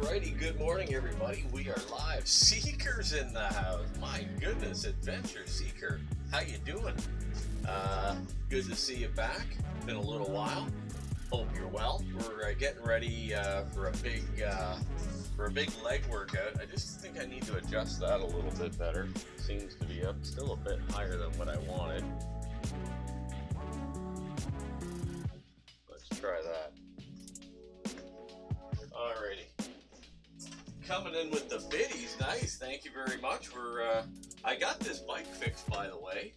Alrighty, good morning everybody. We are live. Seekers in the house. My goodness, Adventure Seeker. How you doing? Good to see you back. Been a little while. Hope you're well. We're getting ready for a big leg workout. I just think I need to adjust that a little bit better. Seems to be up still a bit higher than what I wanted. Let's try that. Alrighty. Coming in with the biddies. Nice, thank you very much. I got this bike fixed, by the way.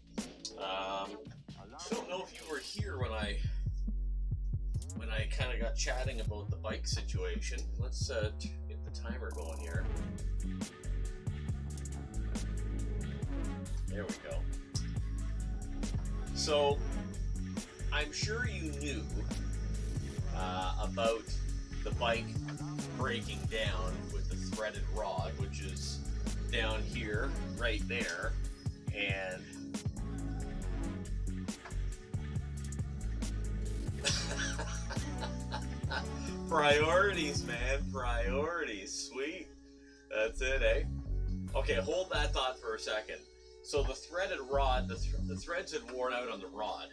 Don't know if you were here when I kind of got chatting about the bike situation. Let's get the timer going here. There we go. So I'm sure you knew about the bike breaking down with the threaded rod, which is down here, right there, and priorities, man, priorities. Sweet. That's it, eh? Okay, hold that thought for a second. So the threaded rod, the threads had worn out on the rod.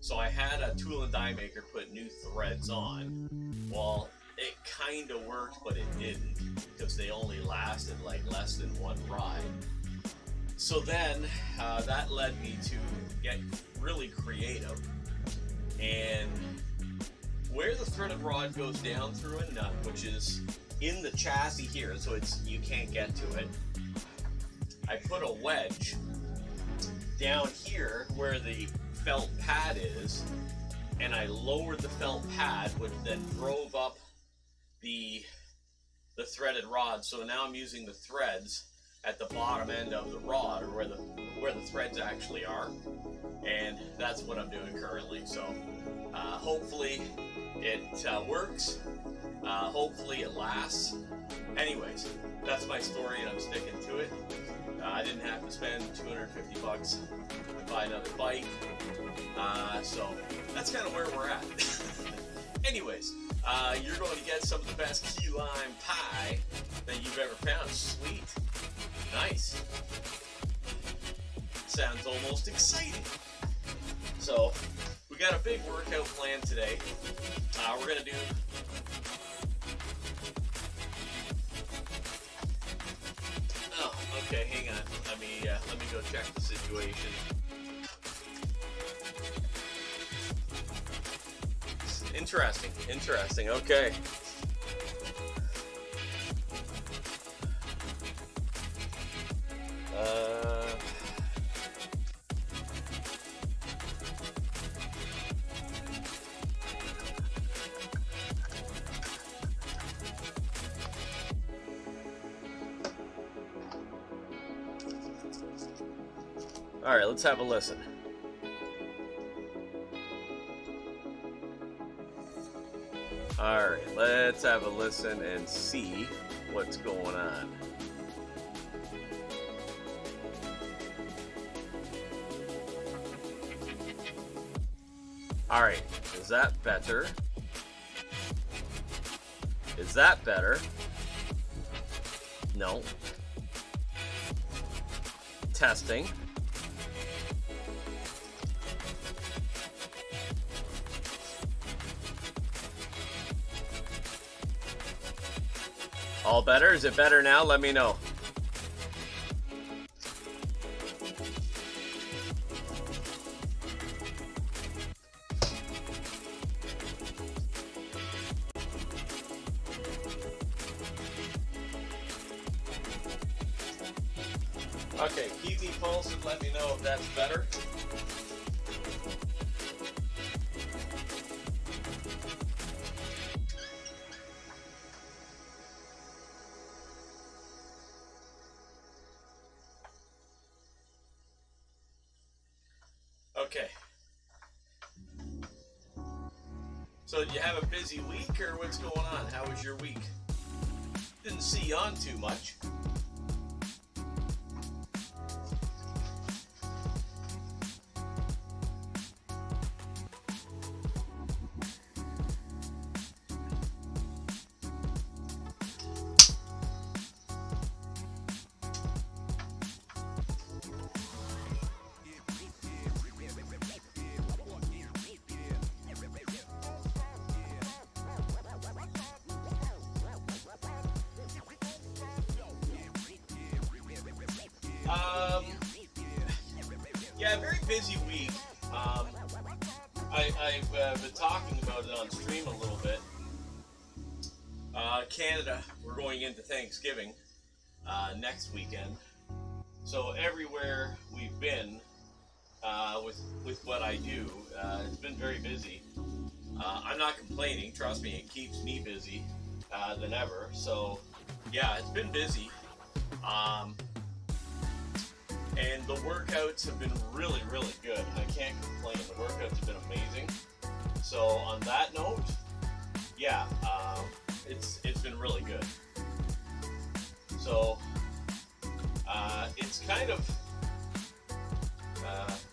So I had a tool and die maker put new threads on. Well, it kind of worked, but it didn't, because they only lasted like less than one ride. So then that led me to get really creative, and where the threaded rod goes down through a nut, which is in the chassis here, so you can't get to it, I put a wedge down here where the felt pad is, and I lowered the felt pad, which then drove up the threaded rod. So now I'm using the threads at the bottom end of the rod, or where the threads actually are, and that's what I'm doing currently. So hopefully it works. Hopefully it lasts. Anyways, that's my story, and I'm sticking to it. I didn't have to spend $250 to buy another bike, so that's kind of where we're at. Anyways, you're going to get some of the best key lime pie that you've ever found. Sweet. Nice. Sounds almost exciting. So, we got a big workout plan today. We're going to do... Oh, okay, hang on. Let me go check the situation. Interesting, okay. All right, let's have a listen. Alright, let's have a listen and see what's going on. Alright, is that better? Is that better? No. Testing. All better? Is it better now? Let me know. Okay, keep me posted. Let me know if that's better. Okay. So did you have a busy week, or what's going on? How was your week? Didn't see you on too much. Yeah, very busy week. I've been talking about it on stream a little bit. Canada, we're going into Thanksgiving next weekend. So everywhere we've been with what I do, it's been very busy. I'm not complaining. Trust me, it keeps me busy than ever. So yeah, it's been busy. And the workouts have been really, really good. I can't complain. The workouts have been amazing. So on that note, yeah, it's been really good. So it's kind of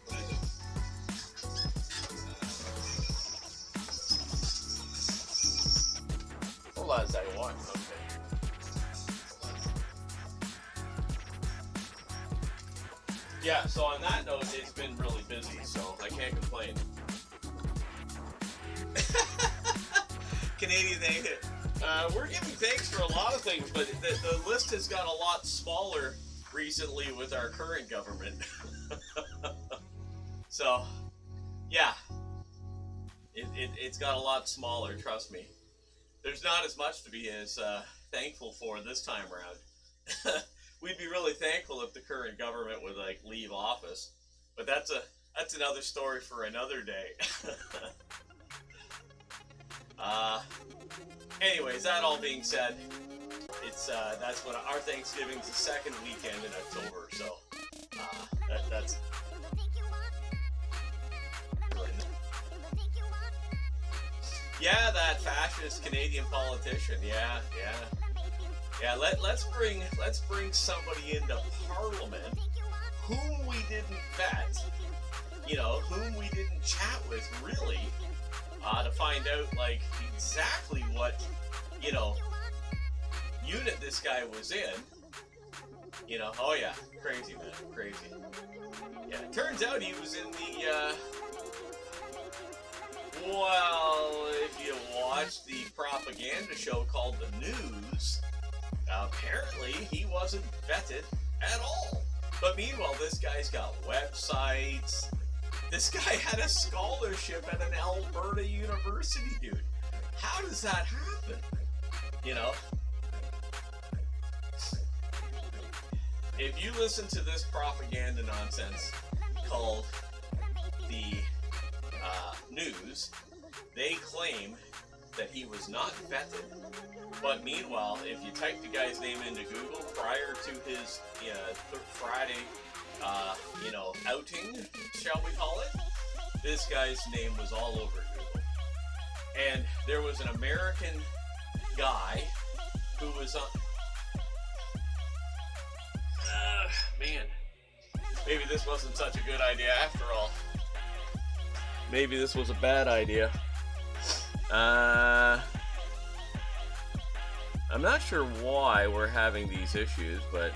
what is it? Hold on a second. What? Okay. Yeah, so on that note, it's been really busy, so I can't complain. Canadian thing. We're giving thanks for a lot of things, but the list has got a lot smaller recently with our current government. So, yeah, it's got a lot smaller, trust me. There's not as much to be as thankful for this time around. We'd be really thankful if the current government would like leave office, but that's another story for another day. Anyways, that all being said, it's that's what our Thanksgiving's the second weekend in October, so that's yeah, that fascist Canadian politician, yeah. Let's bring somebody into Parliament whom we didn't vet, whom we didn't chat with really, to find out like exactly what unit this guy was in. Oh yeah, crazy man, crazy. Yeah, it turns out he was in the well, if you watch the propaganda show called The News, apparently he wasn't vetted at all. But meanwhile, this guy's got websites. This guy had a scholarship at an Alberta university, dude. How does that happen? If you listen to this propaganda nonsense called the News, they claim that he was not vetted. But meanwhile, if you type the guy's name into Google prior to his Friday, outing, shall we call it, this guy's name was all over Google. And there was an American guy who was on... man, maybe this wasn't such a good idea after all. Maybe this was a bad idea. I'm not sure why we're having these issues, but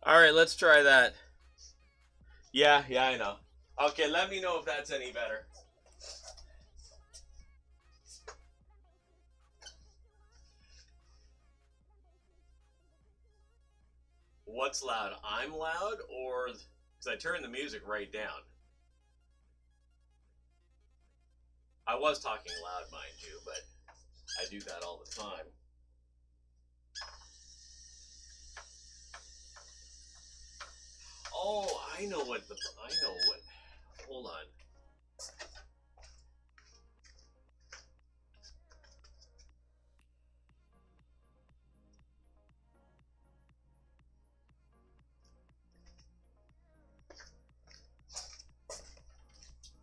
all right, let's try that. Yeah, I know. Okay, let me know if that's any better. What's loud? I'm loud, or because I turned the music right down. I was talking loud, mind you, but I do that all the time. Oh, I know what. Hold on.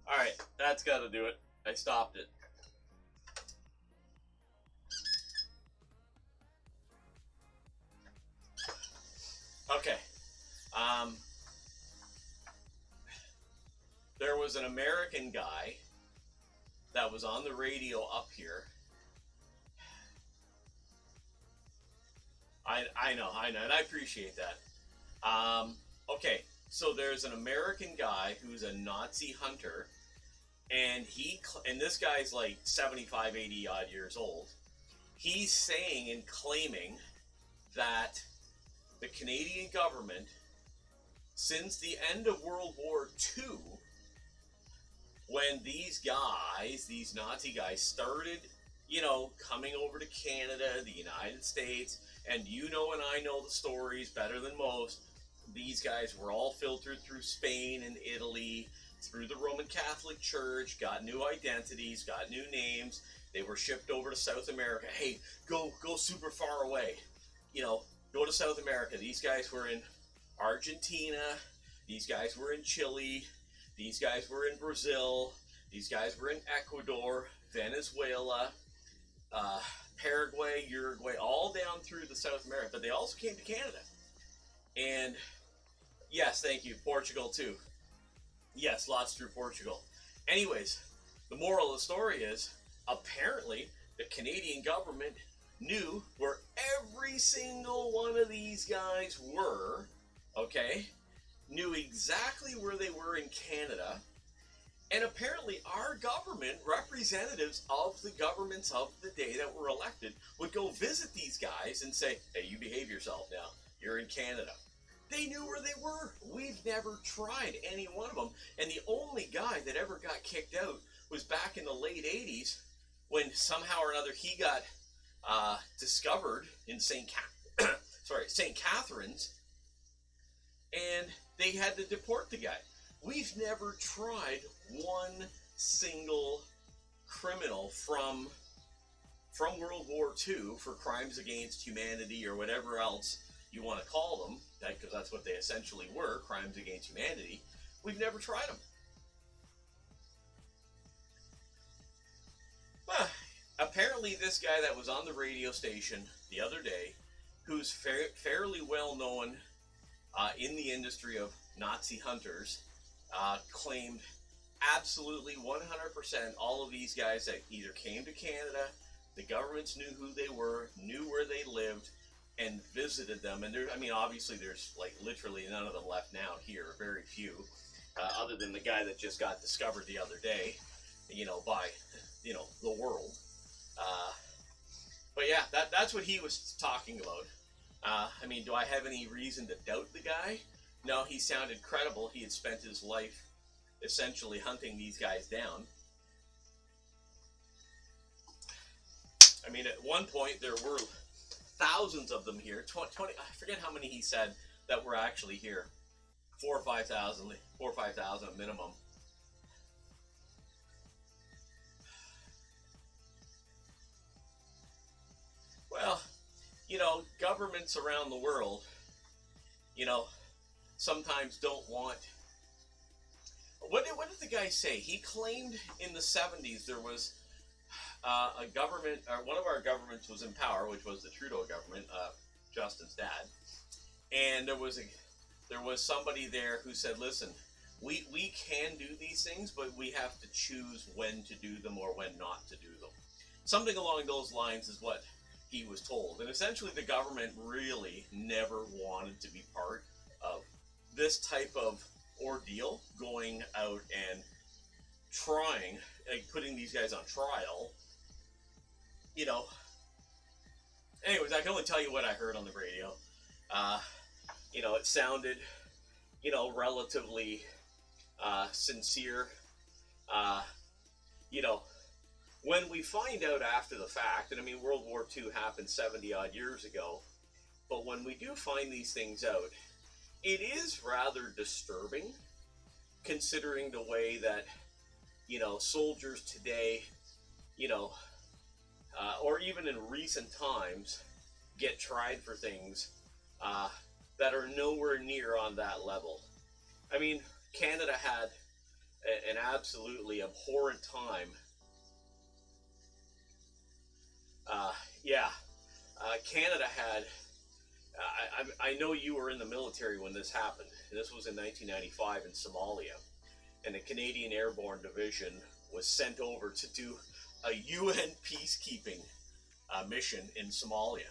All right, that's got to do it. I stopped it. Okay. There was an American guy that was on the radio up here. I know, and I appreciate that. Okay, so there's an American guy who's a Nazi hunter, and this guy's like 75, 80 odd years old. He's saying and claiming that the Canadian government, since the end of World War II, when these Nazi guys started, coming over to Canada, the United States, and and I know the stories better than most. These guys were all filtered through Spain and Italy, through the Roman Catholic Church, got new identities, got new names. They were shipped over to South America. Hey, go super far away. Go to South America. These guys were in Argentina. These guys were in Chile. These guys were in Brazil. These guys were in Ecuador, Venezuela, Paraguay, Uruguay, all down through the South America. But they also came to Canada. And yes, thank you. Portugal too. Yes, lots through Portugal. Anyways, the moral of the story is, apparently, the Canadian government knew where every single one of these guys were, okay? Knew exactly where they were in Canada. And apparently our government, representatives of the governments of the day that were elected, would go visit these guys and say, hey, you behave yourself now. You're in Canada. They knew where they were. We've never tried any one of them. And the only guy that ever got kicked out was back in the late 80s when somehow or another he got discovered in St. Catharines, and they had to deport the guy. We've never tried one single criminal from World War II for crimes against humanity or whatever else you want to call them, because that's what they essentially were, crimes against humanity. We've never tried them. Apparently this guy that was on the radio station the other day, who's fairly well known in the industry of Nazi hunters, claimed absolutely 100% all of these guys that either came to Canada, the governments knew who they were, knew where they lived, and visited them. And obviously there's like literally none of them left now here, very few, other than the guy that just got discovered the other day, by, the world. But yeah, that's what he was talking about. Do I have any reason to doubt the guy? No, he sounded credible. He had spent his life essentially hunting these guys down. At one point there were thousands of them here. 20, I forget how many he said that were actually here. 4,000 or 5,000 at minimum. Well, governments around the world, sometimes don't want... What did the guy say? He claimed in the 70s there was a government, or one of our governments was in power, which was the Trudeau government, Justin's dad. And there was somebody there who said, listen, we can do these things, but we have to choose when to do them or when not to do them. Something along those lines is what he was told. And essentially the government really never wanted to be part of this type of ordeal, going out and trying, putting these guys on trial. Anyways, I can only tell you what I heard on the radio. It sounded, relatively sincere. When we find out after the fact, and World War II happened 70 odd years ago, but when we do find these things out, it is rather disturbing, considering the way that, soldiers today, or even in recent times, get tried for things that are nowhere near on that level. Canada had an absolutely abhorrent time. Canada had... I know you were in the military when this happened. This was in 1995 in Somalia. And the Canadian Airborne Division was sent over to do a UN peacekeeping mission in Somalia.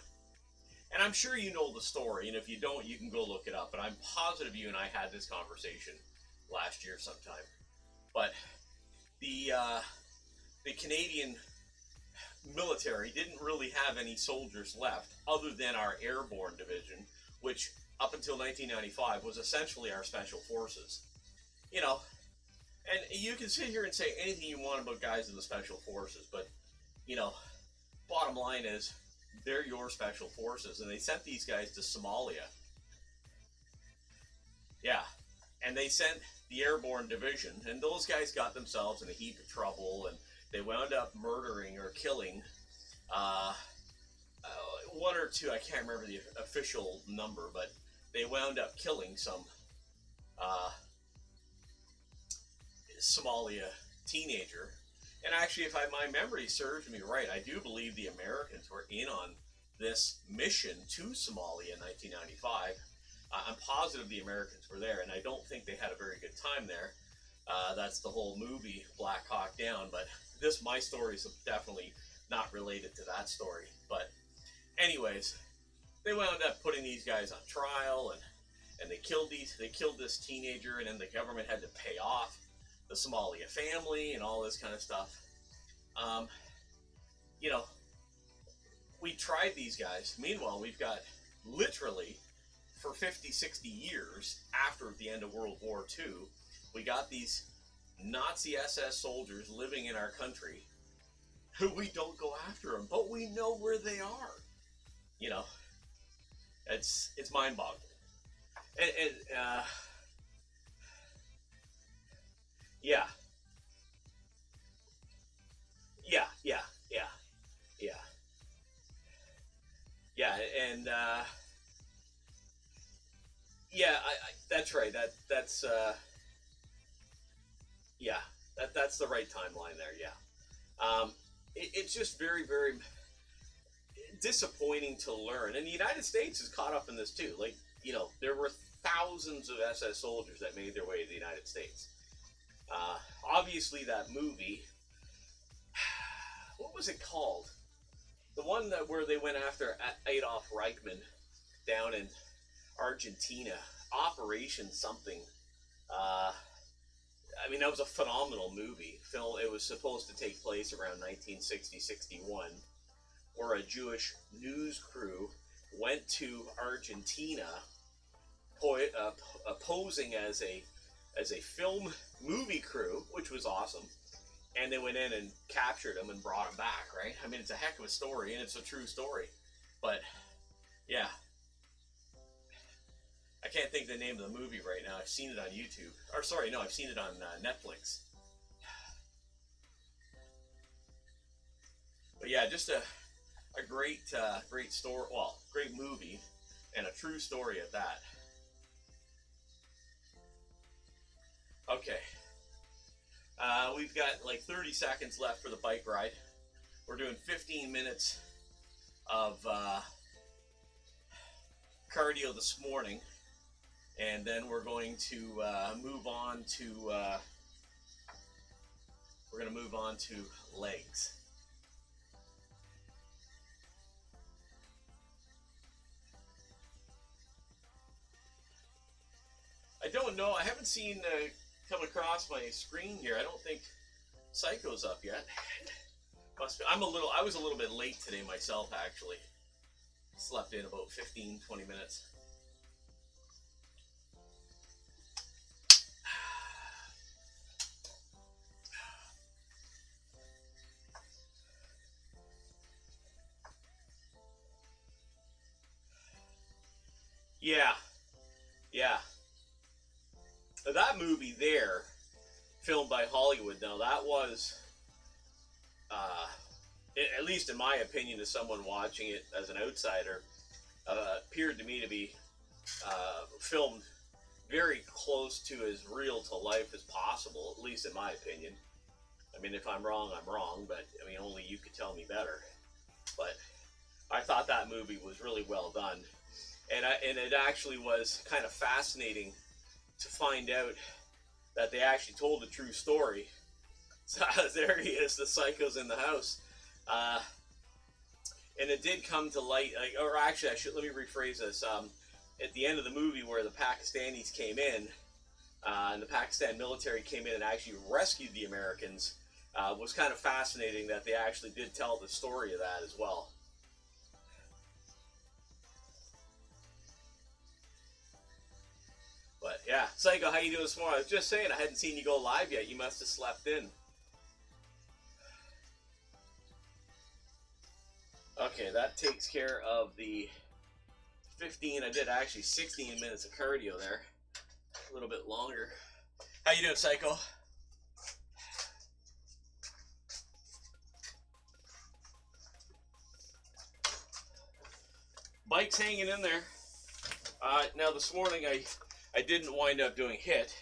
And I'm sure you know the story, and if you don't, you can go look it up. But I'm positive you and I had this conversation last year sometime. But the Canadian military didn't really have any soldiers left other than our airborne division, which up until 1995 was essentially our special forces. You know, and you can sit here and say anything you want about guys in the special forces, but, you know, bottom line is they're your special forces, and they sent these guys to Somalia. Yeah, and they sent the airborne division, and those guys got themselves in a heap of trouble, and they wound up murdering or killing one or two, I can't remember the official number, but they wound up killing some Somalia teenager. And actually, if my memory serves me right, I do believe the Americans were in on this mission to Somalia in 1995. I'm positive the Americans were there, and I don't think they had a very good time there. That's the whole movie, Black Hawk Down, but my story is definitely not related to that story. But anyways, they wound up putting these guys on trial, and they killed this teenager, and then the government had to pay off the Somalia family and all this kind of stuff. You know, we tried these guys. Meanwhile, we've got literally for 50, 60 years after the end of World War II, we got these Nazi SS soldiers living in our country who we don't go after them, but we know where they are. You know, it's mind-boggling. And yeah. Yeah, and yeah, that's right. That's yeah, that's the right timeline there. Yeah, it's just very, very disappointing to learn, and the United States is caught up in this too. Like, you know, there were thousands of SS soldiers that made their way to the United States. Obviously, that movie, what was it called? The one where they went after Adolf Reichmann down in Argentina, Operation something. I mean, that was a phenomenal movie. It was supposed to take place around 1960-61, where a Jewish news crew went to Argentina, posing as a film movie crew, which was awesome. And they went in and captured him and brought him back, right? I mean, it's a heck of a story, and it's a true story. But, yeah. I can't think of the name of the movie right now. I've seen it on YouTube. Or, sorry, no, I've seen it on Netflix. But, yeah, just a great story. Well, great movie, and a true story at that. Okay. We've got like 30 seconds left for the bike ride. We're doing 15 minutes of cardio this morning, and then we're going to move on to legs. I don't know. I haven't seen come across my screen here. I don't think Psycho's up yet. Must be. I was a little bit late today myself, actually. Slept in about 15, 20 minutes. Yeah. That movie there, filmed by Hollywood, now that was, at least in my opinion, as someone watching it as an outsider, appeared to me to be filmed very close to as real to life as possible, at least in my opinion. I mean, if I'm wrong, I'm wrong, but I mean, only you could tell me better. But I thought that movie was really well done, and it actually was kind of fascinating to find out that they actually told a true story. So, there he is, the Psycho's in the house. And it did come to light, like, or actually, let me rephrase this. At the end of the movie where the Pakistanis came in, and the Pakistan military came in and actually rescued the Americans, was kind of fascinating that they actually did tell the story of that as well. But yeah, Psycho, how you doing this morning? I was just saying I hadn't seen you go live yet. You must have slept in. Okay, that takes care of the 15. I did actually 16 minutes of cardio there. A little bit longer. How you doing, Psycho? Bike's hanging in there. Now this morning I didn't wind up doing HIIT.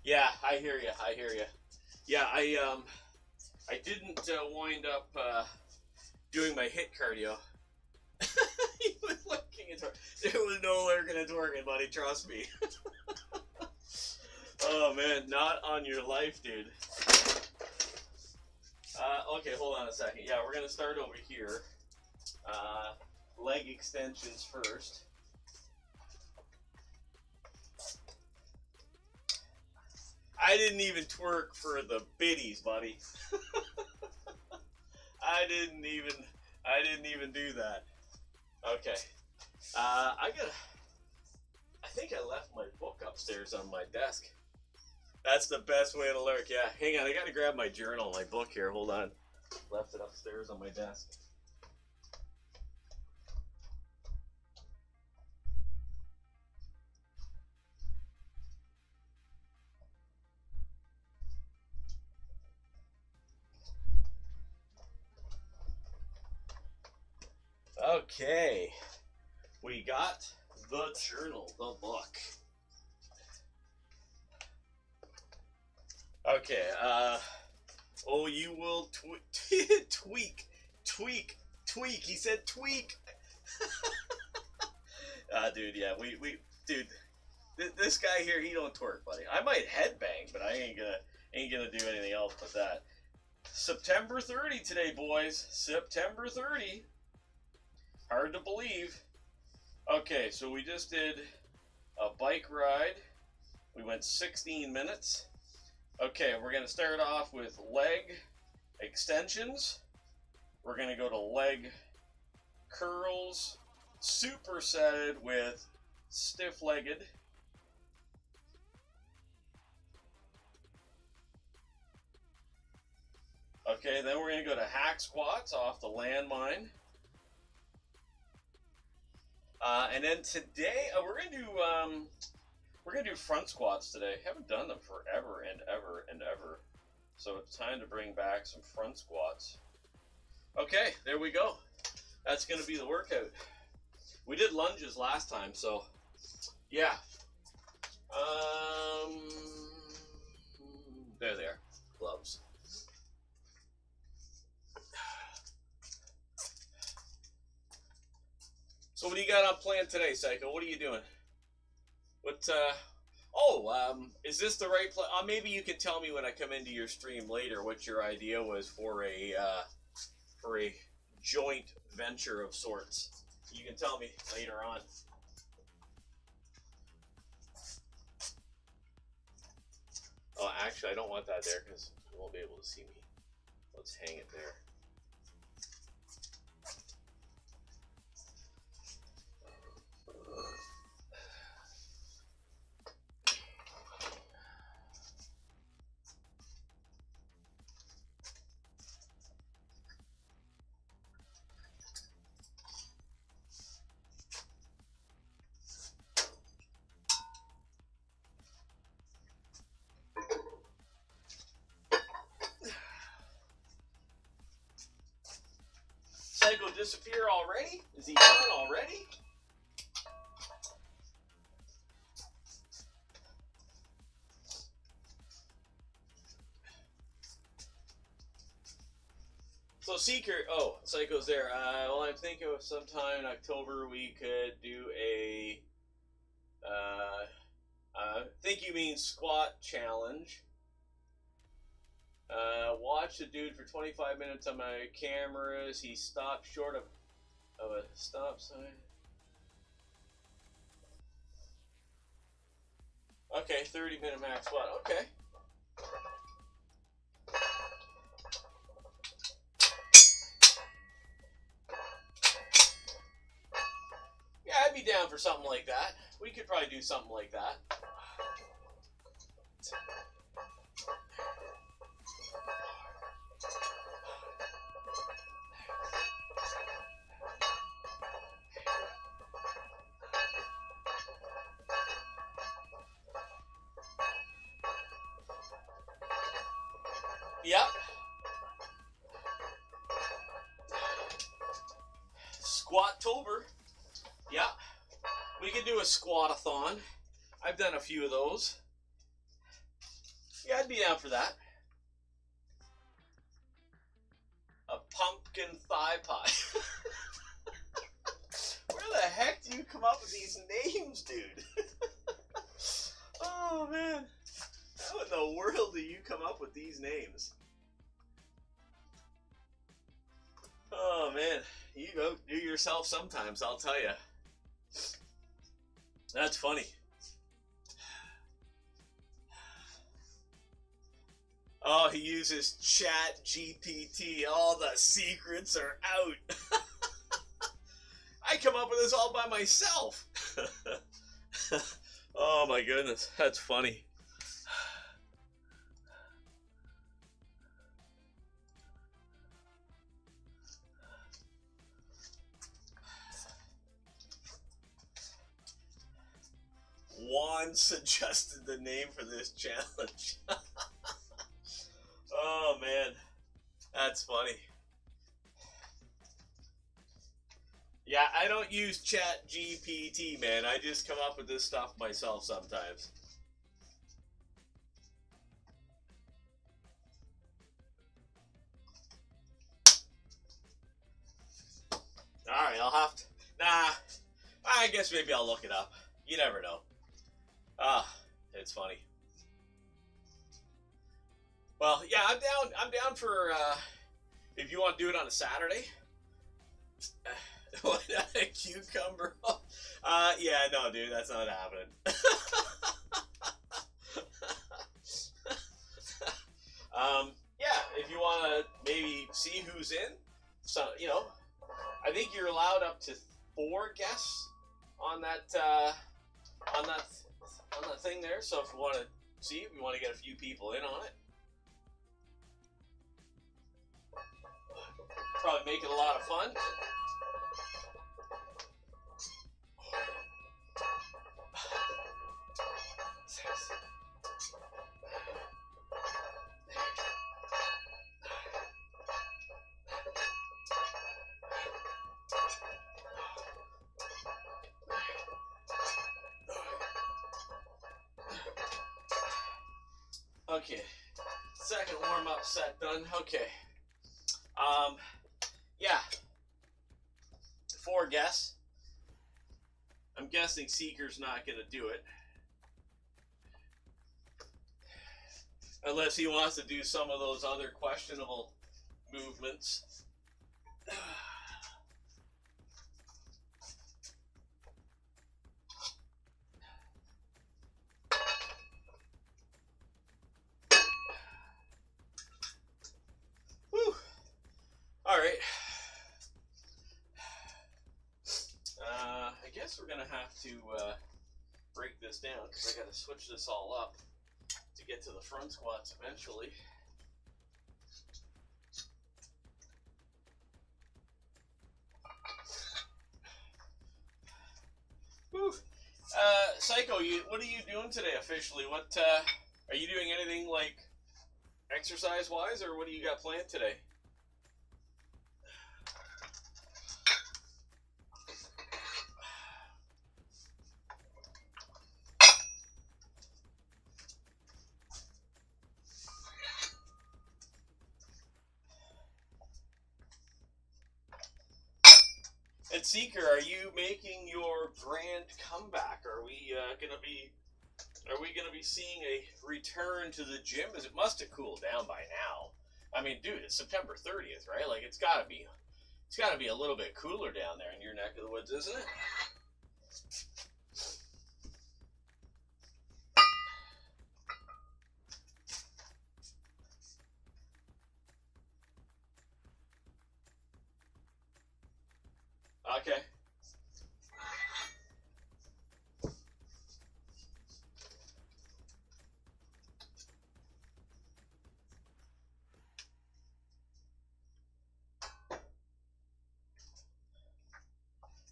Yeah, I hear you. I hear you. Yeah, I didn't wind up doing my HIIT cardio. He was looking at her. There was no lurking and twerking, buddy. Trust me. Oh man, not on your life, dude. Okay, hold on a second. Yeah, we're gonna start over here. Leg extensions first. I didn't even twerk for the biddies, buddy. I didn't even do that. Okay. I think I left my book upstairs on my desk. That's the best way to lurk. Yeah, hang on. I gotta grab my journal, my book here. Hold on. Left it upstairs on my desk. Okay, we got the journal, the book. Okay, oh, you will tweak. He said tweak. Dude, yeah, dude, this guy here, he don't twerk, buddy. I might headbang, but I ain't gonna do anything else but that. September 30 today, boys. September 30. Hard to believe. Okay, so we just did a bike ride. We went 16 minutes. Okay, we're going to start off with leg extensions. We're going to go to leg curls, supersetted with stiff-legged. Okay, then we're going to go to hack squats off the Landmine. And then today we're gonna do front squats today. Haven't done them forever and ever and ever, so it's time to bring back some front squats. Okay, there we go. That's gonna be the workout. We did lunges last time, so yeah. There they are, gloves. So what do you got on plan today, Psycho? What are you doing? What, is this the right place? Maybe you can tell me when I come into your stream later what your idea was for a joint venture of sorts. You can tell me later on. Oh, actually, I don't want that there because you won't be able to see me. Let's hang it there. Psycho disappear already? Is he gone already? So Seeker, oh, Psycho's there. Well, I'm thinking of sometime in October we could do a I think you mean squat challenge. Watch the dude for 25 minutes on my cameras. He stopped short of a stop sign. Okay, 30-minute max squat. Okay. Yeah, I'd be down for something like that. We could probably do something like that. Yep. Squat-tober. Yeah. We could do a squat-a-thon. I've done a few of those. Yeah, I'd be down for that. A pumpkin thigh pie. Where the heck do you come up with these names, dude? Oh, man. How in the world do you come up with these names? Oh, man. You go do yourself sometimes, I'll tell you. That's funny. Oh, he uses Chat GPT. All the secrets are out. I come up with this all by myself. Oh my goodness, that's funny. Juan suggested the name for this challenge. Oh man, that's funny. Yeah, I don't use Chat GPT, man. I just come up with this stuff myself sometimes. Alright, I'll have to... Nah, I guess maybe I'll look it up. You never know. Ah, it's funny. Well, yeah, I'm down for, if you want to do it on a Saturday. A cucumber. Yeah, no, dude, that's not happening. Yeah, if you want to maybe see who's in, so you know, I think you're allowed up to 4 guests on that thing there. So if you want to see, if you want to get a few people in on it, probably make it a lot of fun. Okay, second warm-up set done. Okay, yeah, 4 guests. I'm guessing Seeker's not gonna do it unless he wants to do some of those other questionable movements. Whew. All right. I guess we're gonna have to break this down because I gotta switch this all up to get to the front squats eventually. Whew. Psycho, what are you doing today officially? What are you doing? Anything like exercise-wise, or what do you got planned today? And Seeker, are you making your grand comeback? Are we gonna be Are we going to be seeing a return to the gym? As it must have cooled down by now. I mean, dude, it's September 30th, right? Like, it's got to be a little bit cooler down there in your neck of the woods, isn't it? Okay.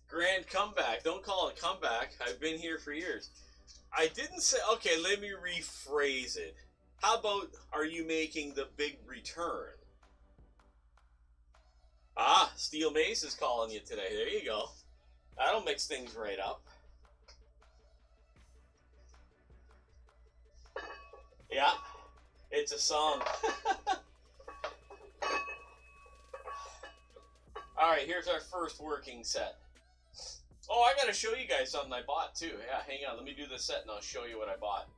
Grand comeback. Don't call it a comeback. I've been here for years. I didn't say... Okay, let me rephrase it. How about, are you making the big return? Ah, Steel Mace is calling you today. There you go. That'll mix things right up. Yeah, it's a song. Alright, here's our first working set. Oh, I gotta show you guys something I bought too. Yeah, hang on, let me do this set and I'll show you what I bought.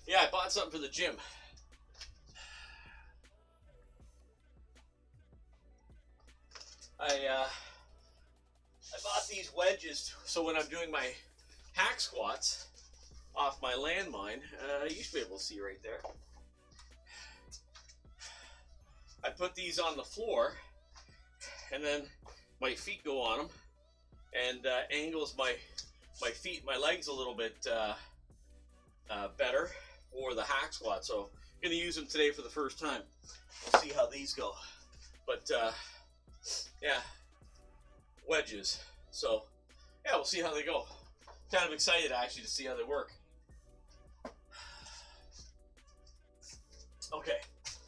Yeah, I bought something for the gym. I bought these wedges so when I'm doing my hack squats off my Landmine, you should be able to see right there. I put these on the floor, and then my feet go on them, and angles my feet, my legs a little bit better for the hack squat. So I'm going to use them today for the first time. We'll see how these go. But yeah, wedges. So yeah, we'll see how they go. Kind of excited actually to see how they work. Okay,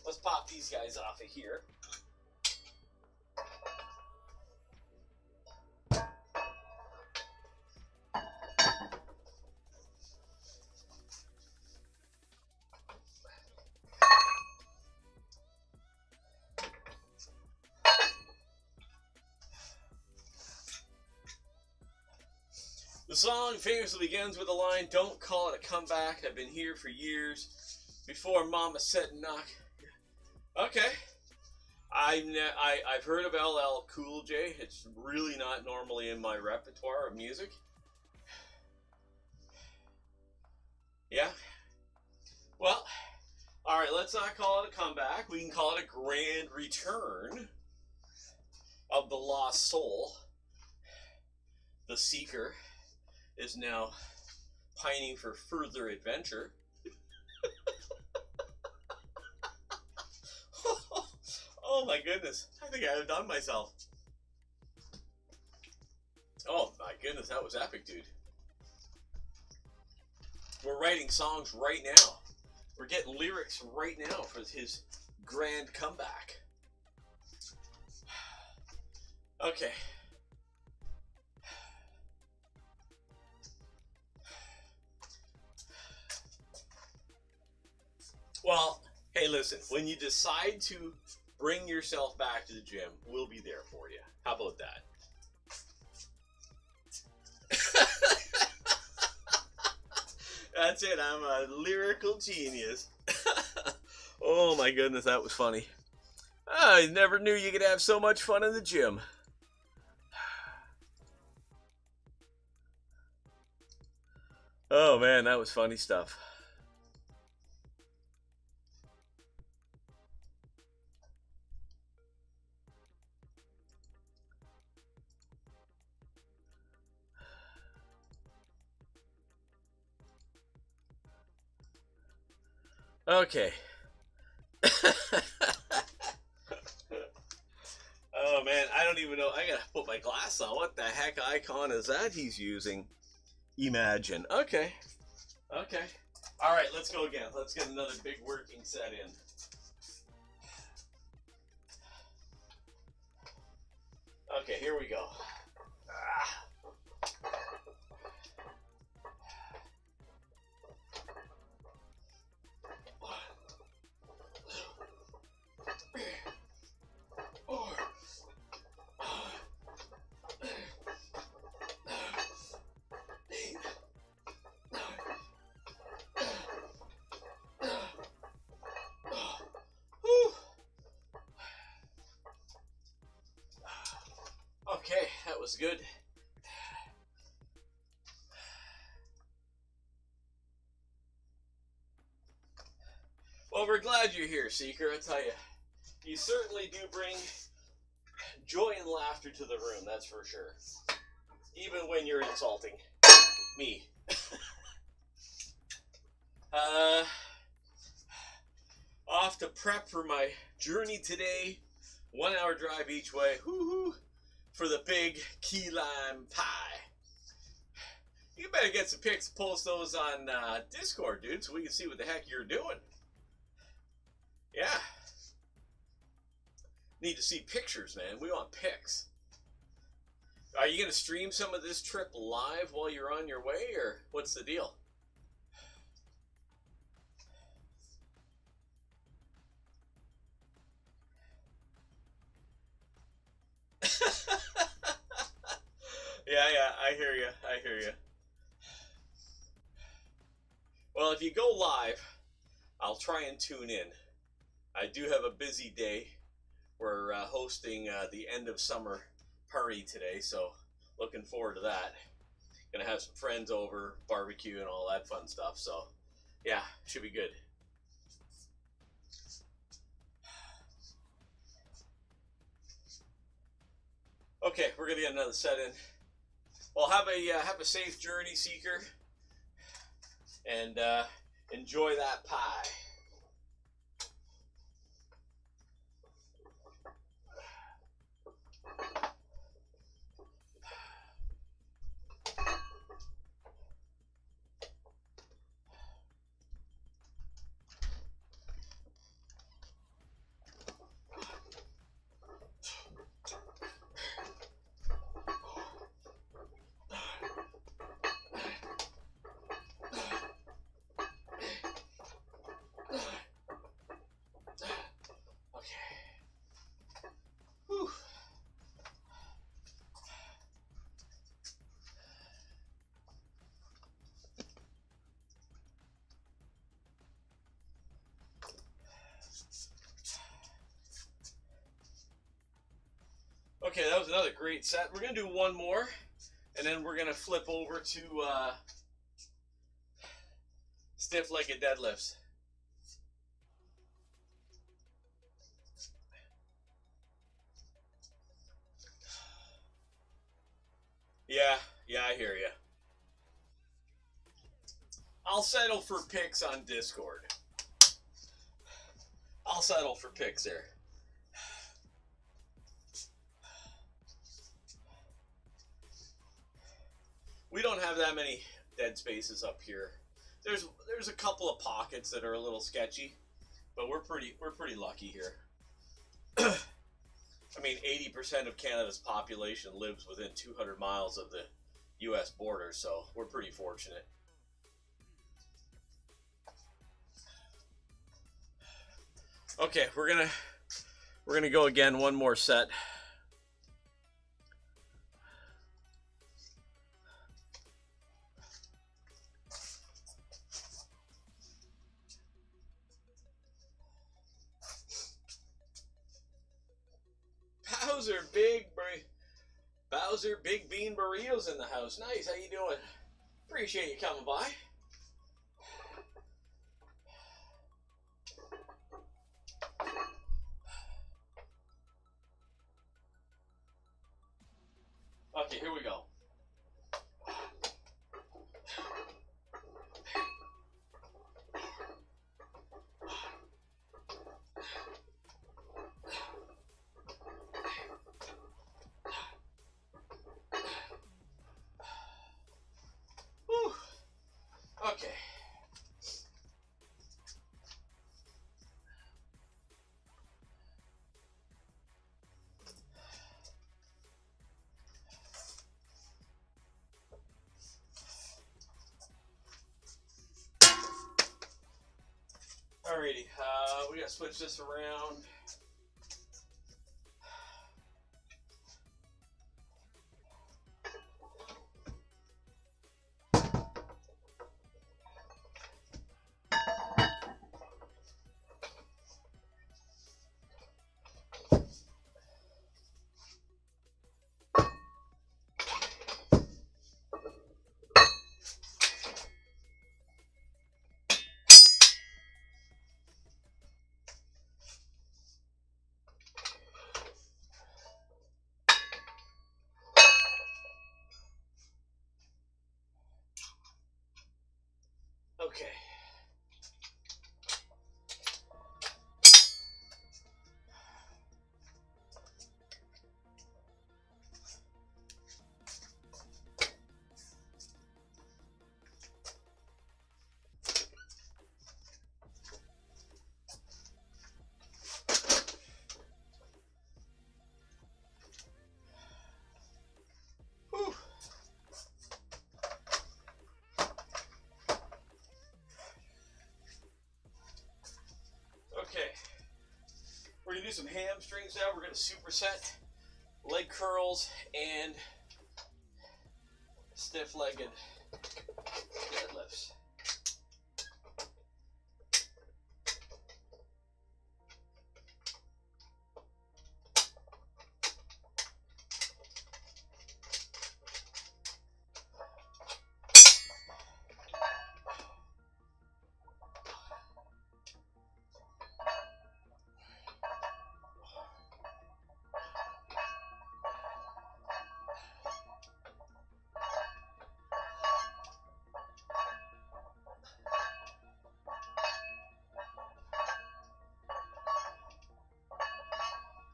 let's pop these guys off of here. The song famously begins with the line, "Don't call it a comeback. I've been here for years. Before Mama said knock." Okay. I've heard of LL Cool J. It's really not normally in my repertoire of music. Yeah. Well, alright, let's not call it a comeback. We can call it a grand return of the lost soul. The seeker is now pining for further adventure. Oh my goodness, I think I have done myself. Oh my goodness, that was epic, dude. We're writing songs right now. We're getting lyrics right now for his grand comeback. Okay. Well, hey, listen, when you decide to bring yourself back to the gym, we'll be there for you. How about that? That's it, I'm a lyrical genius. Oh my goodness, that was funny. I never knew you could have so much fun in the gym. Oh man, that was funny stuff. Okay. Oh man, I don't even know. I gotta put my glass on. What the heck icon is that he's using? Imagine. Okay. Okay. All right, let's go again. Let's get another big working set in. Okay, here we go. Okay, that was good. Well, we're glad you're here, Seeker. I tell you, you certainly do bring joy and laughter to the room, that's for sure. Even when you're insulting me. Off to prep for my journey today. 1 hour drive each way. Woo-hoo, for the big key lime pie. You better get some pics, post those on Discord, dude, so we can see what the heck you're doing. Yeah. Need to see pictures, man. We want pics. Are you going to stream some of this trip live while you're on your way, or what's the deal? Yeah, I hear you. I hear you. Well, if you go live, I'll try and tune in. I do have a busy day. We're hosting the end of summer party today, so looking forward to that. Gonna have some friends over, barbecue and all that fun stuff, so yeah, should be good. Okay, we're gonna get another set in. Well, have a safe journey, Seeker, and enjoy that pie. Okay, that was another great set. We're going to do one more, and then we're going to flip over to stiff-legged deadlifts. Yeah, I hear you. I'll settle for pics on Discord. I'll settle for pics there. We don't have that many dead spaces up here. There's a couple of pockets that are a little sketchy, but we're pretty lucky here. I mean, 80% of Canada's population lives within 200 miles of the U.S. border, so we're pretty fortunate. Okay, we're gonna go again, one more set. Bowser Big Bean Burritos in the house. Nice, how you doing? Appreciate you coming by. Okay, here we go. Whew. Okay. Alrighty, we gotta switch this around. Okay. Whew. Okay. We're gonna do some hamstrings now. We're gonna superset leg curls and stiff-legged deadlifts.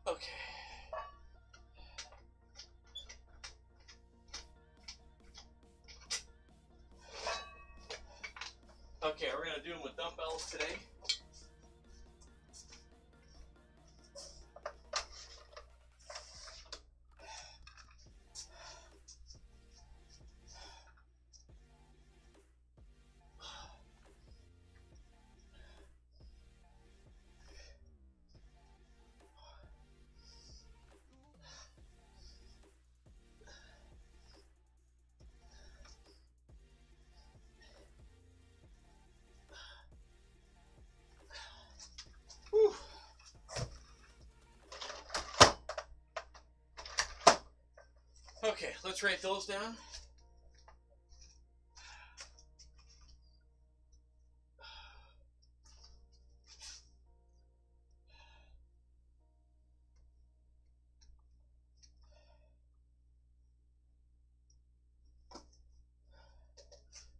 Okay. Okay, we're gonna do them with dumbbells today. Whew. Okay, let's write those down.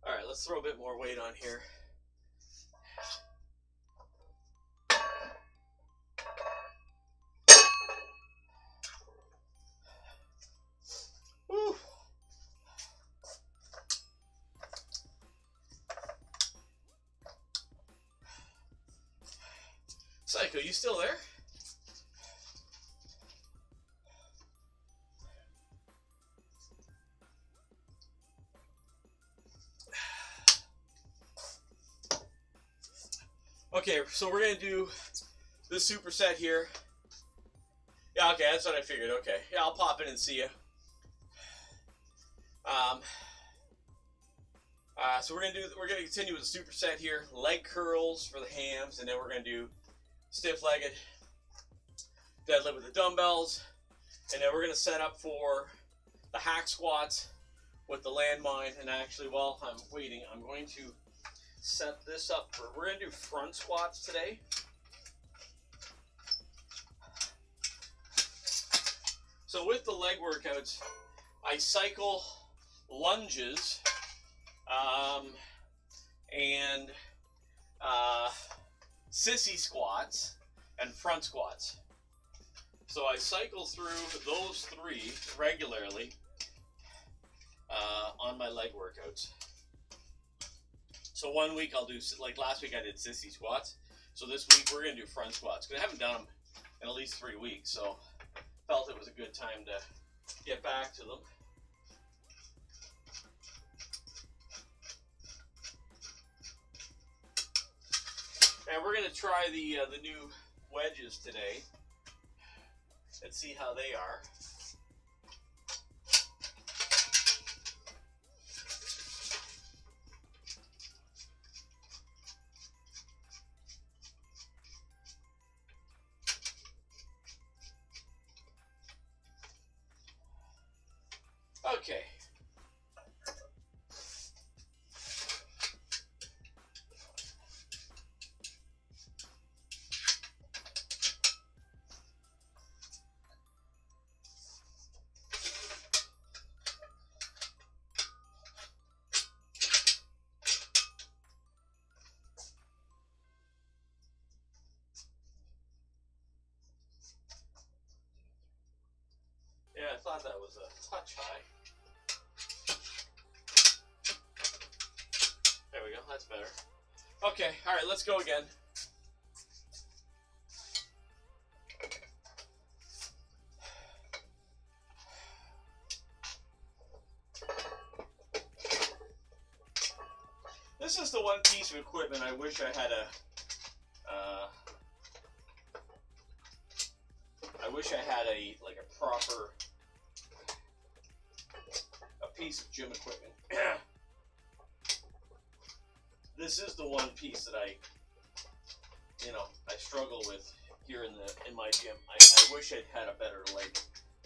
All right, let's throw a bit more weight on here. Whew. Psycho, you still there? Okay, so we're gonna do this superset here. Yeah, okay, that's what I figured. Okay, yeah, I'll pop in and see you. So we're gonna continue with the superset here. Leg curls for the hams, and then we're gonna do stiff-legged deadlift with the dumbbells, and then we're gonna set up for the hack squats with the landmine. And actually, while I'm waiting, I'm going to set this up for. We're gonna do front squats today. So with the leg workouts, I cycle lunges and sissy squats and front squats. So I cycle through those three regularly on my leg workouts. So 1 week I'll do, like last week I did sissy squats. So this week we're gonna do front squats, because I haven't done them in at least 3 weeks. So felt it was a good time to get back to them. And we're going to try the new wedges today. Let's see how they are. Okay. Yeah, I thought that was a touch high. There we go, that's better. Okay, alright, let's go again. This is the one piece of equipment I wish I had like a proper piece of gym equipment. This is the one piece that I struggle with here in my gym. I wish I'd had a better leg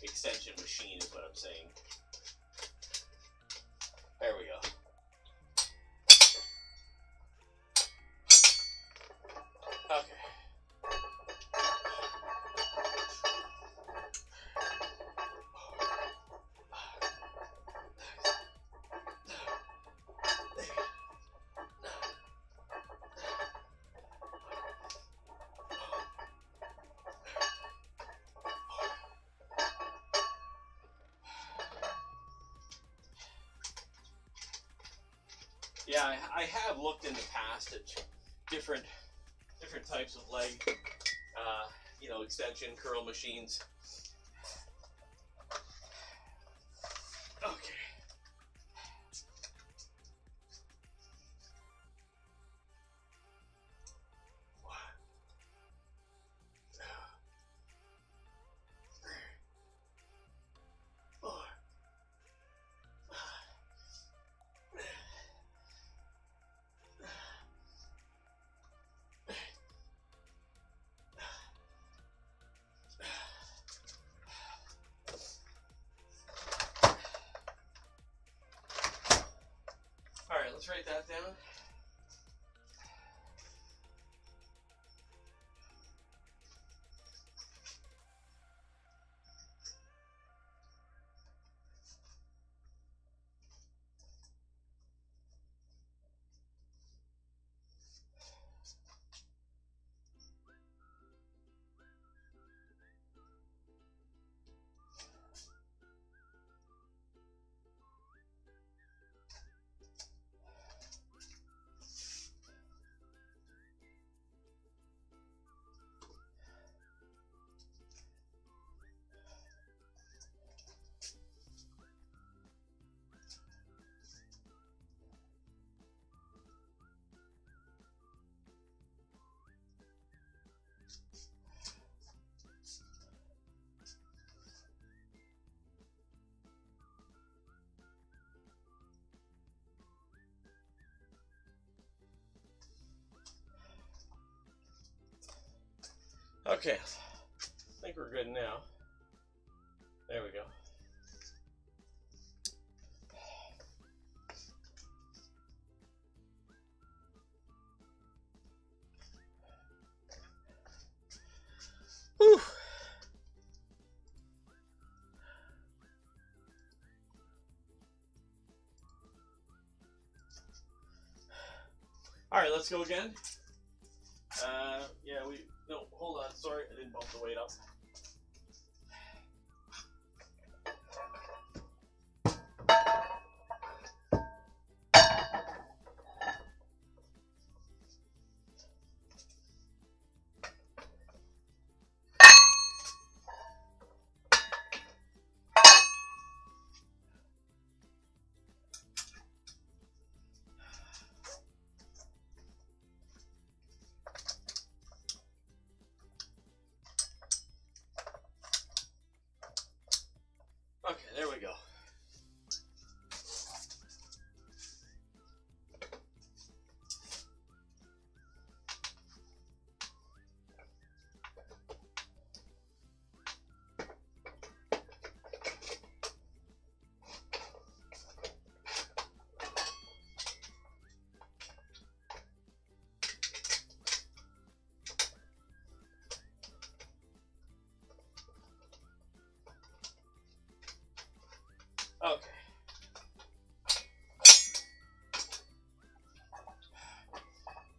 extension machine is what I'm saying. There we go. Okay. Yeah, I have looked in the past at different types of leg, extension curl machines. Okay. Let's write that down. Okay, I think we're good now. There we go. Whew. All right, let's go again. Yeah, no, hold on, sorry, I didn't bump the weight up. Okay, there we go. Okay.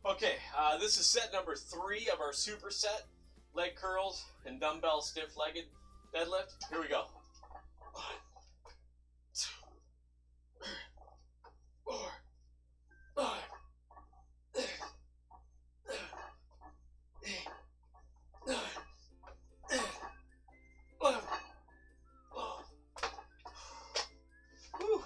Okay, this is set number 3 of our superset leg curls and dumbbell stiff-legged deadlift. Here we go. 1, 2, 3, 4, 5, 6, 7, 8, 9, 10, 11, 12. Whew.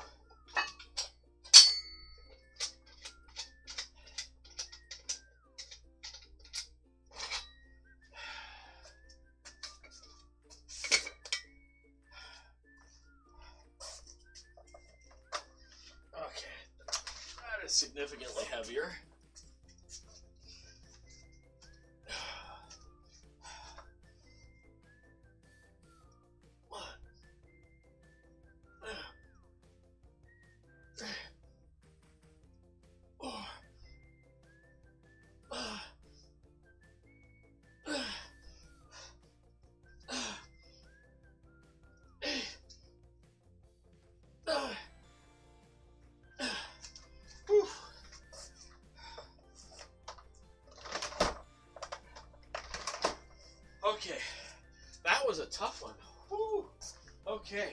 Okay, that is significantly heavier. Okay, that was a tough one. Whew. Okay.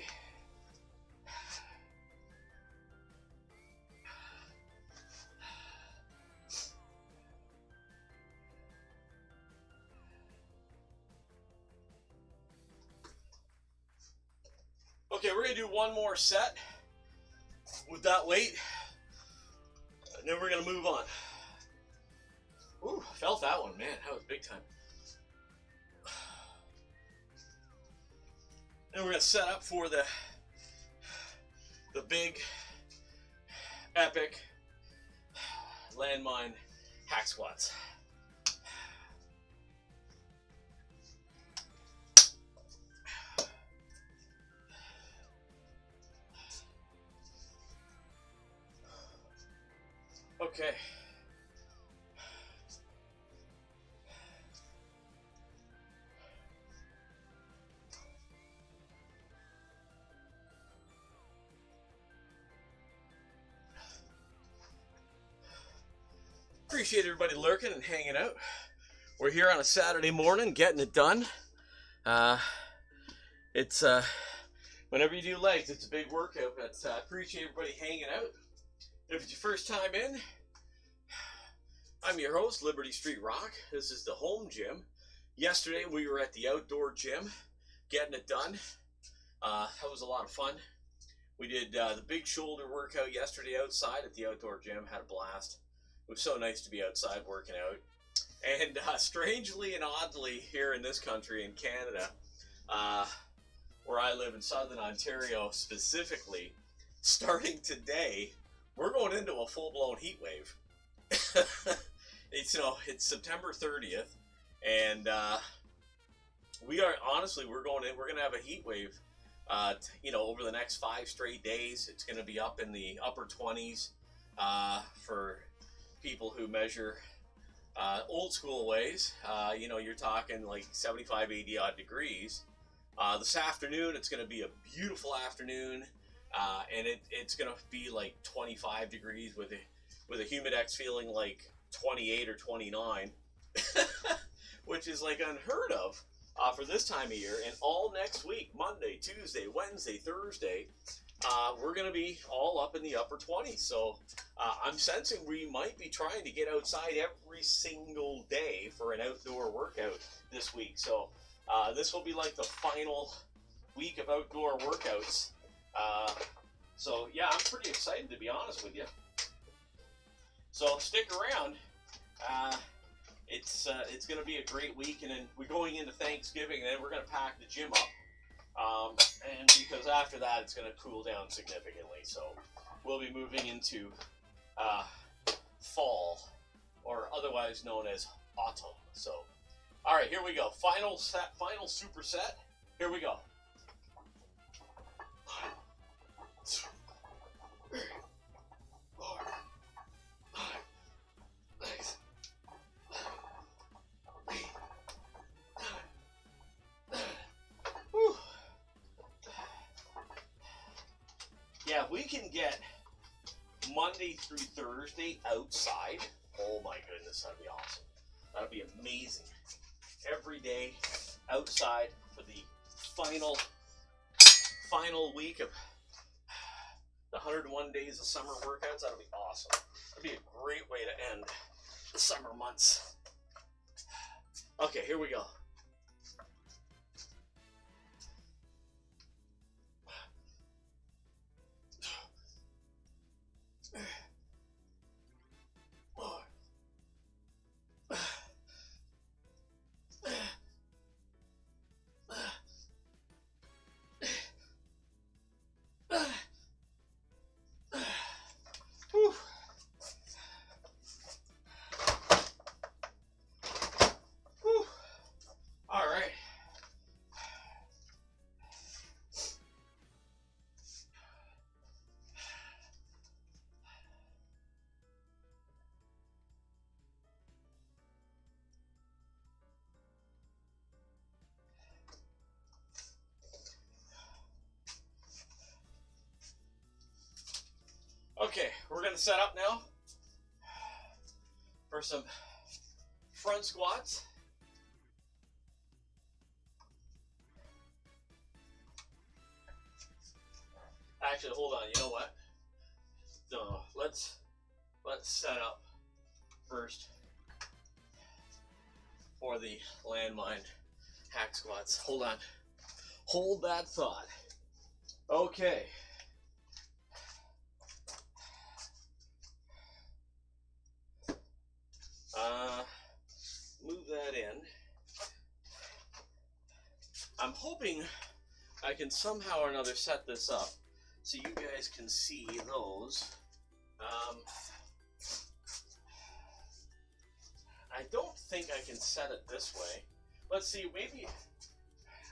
Okay, we're gonna do one more set with that weight, and then we're gonna move on. Ooh, felt that one, man. That was big time. And we're gonna set up for the big, epic landmine hack squats. Okay. Appreciate everybody lurking and hanging out. We're here on a Saturday morning getting it done. It's whenever you do legs, it's a big workout, but I appreciate everybody hanging out. If it's your first time in, I'm your host, Liberty Street Rock. This is the home gym. Yesterday we were at the outdoor gym getting it done. That was a lot of fun. We did the big shoulder workout yesterday outside at the outdoor gym. Had a blast. It was so nice to be outside working out. And strangely and oddly, here in this country, in Canada, where I live in Southern Ontario specifically, starting today, we're going into a full-blown heat wave. It's September 30th, and we're going to have a heat wave. Over the next 5 straight days, it's going to be up in the upper 20s for people who measure old school ways. You're talking like 75, 80 odd degrees. This afternoon, it's going to be a beautiful afternoon, and it's going to be like 25 degrees with a humidex feeling like 28 or 29, which is like unheard of for this time of year. And all next week, Monday, Tuesday, Wednesday, Thursday, we're going to be all up in the upper 20s. So I'm sensing we might be trying to get outside every single day for an outdoor workout this week. So this will be like the final week of outdoor workouts. So yeah, I'm pretty excited, to be honest with you. So stick around. It's going to be a great week, and then we're going into Thanksgiving, and then we're going to pack the gym up. And because after that it's going to cool down significantly. So we'll be moving into fall, or otherwise known as autumn. So, all right, here we go. Final set, final superset. Here we go. Yeah, if we can get Monday through Thursday outside, oh my goodness, that'd be awesome. That'd be amazing. Every day outside for the final week of the 101 days of summer workouts. That'll be awesome. That'd be a great way to end the summer months. Okay, here we go. Okay, we're going to set up now for some front squats. Actually, hold on. You know what? No, let's set up first for the landmine hack squats. Hold on. Hold that thought. Okay. Move that in. I'm hoping I can somehow or another set this up so you guys can see those. I don't think I can set it this way. Let's see, maybe,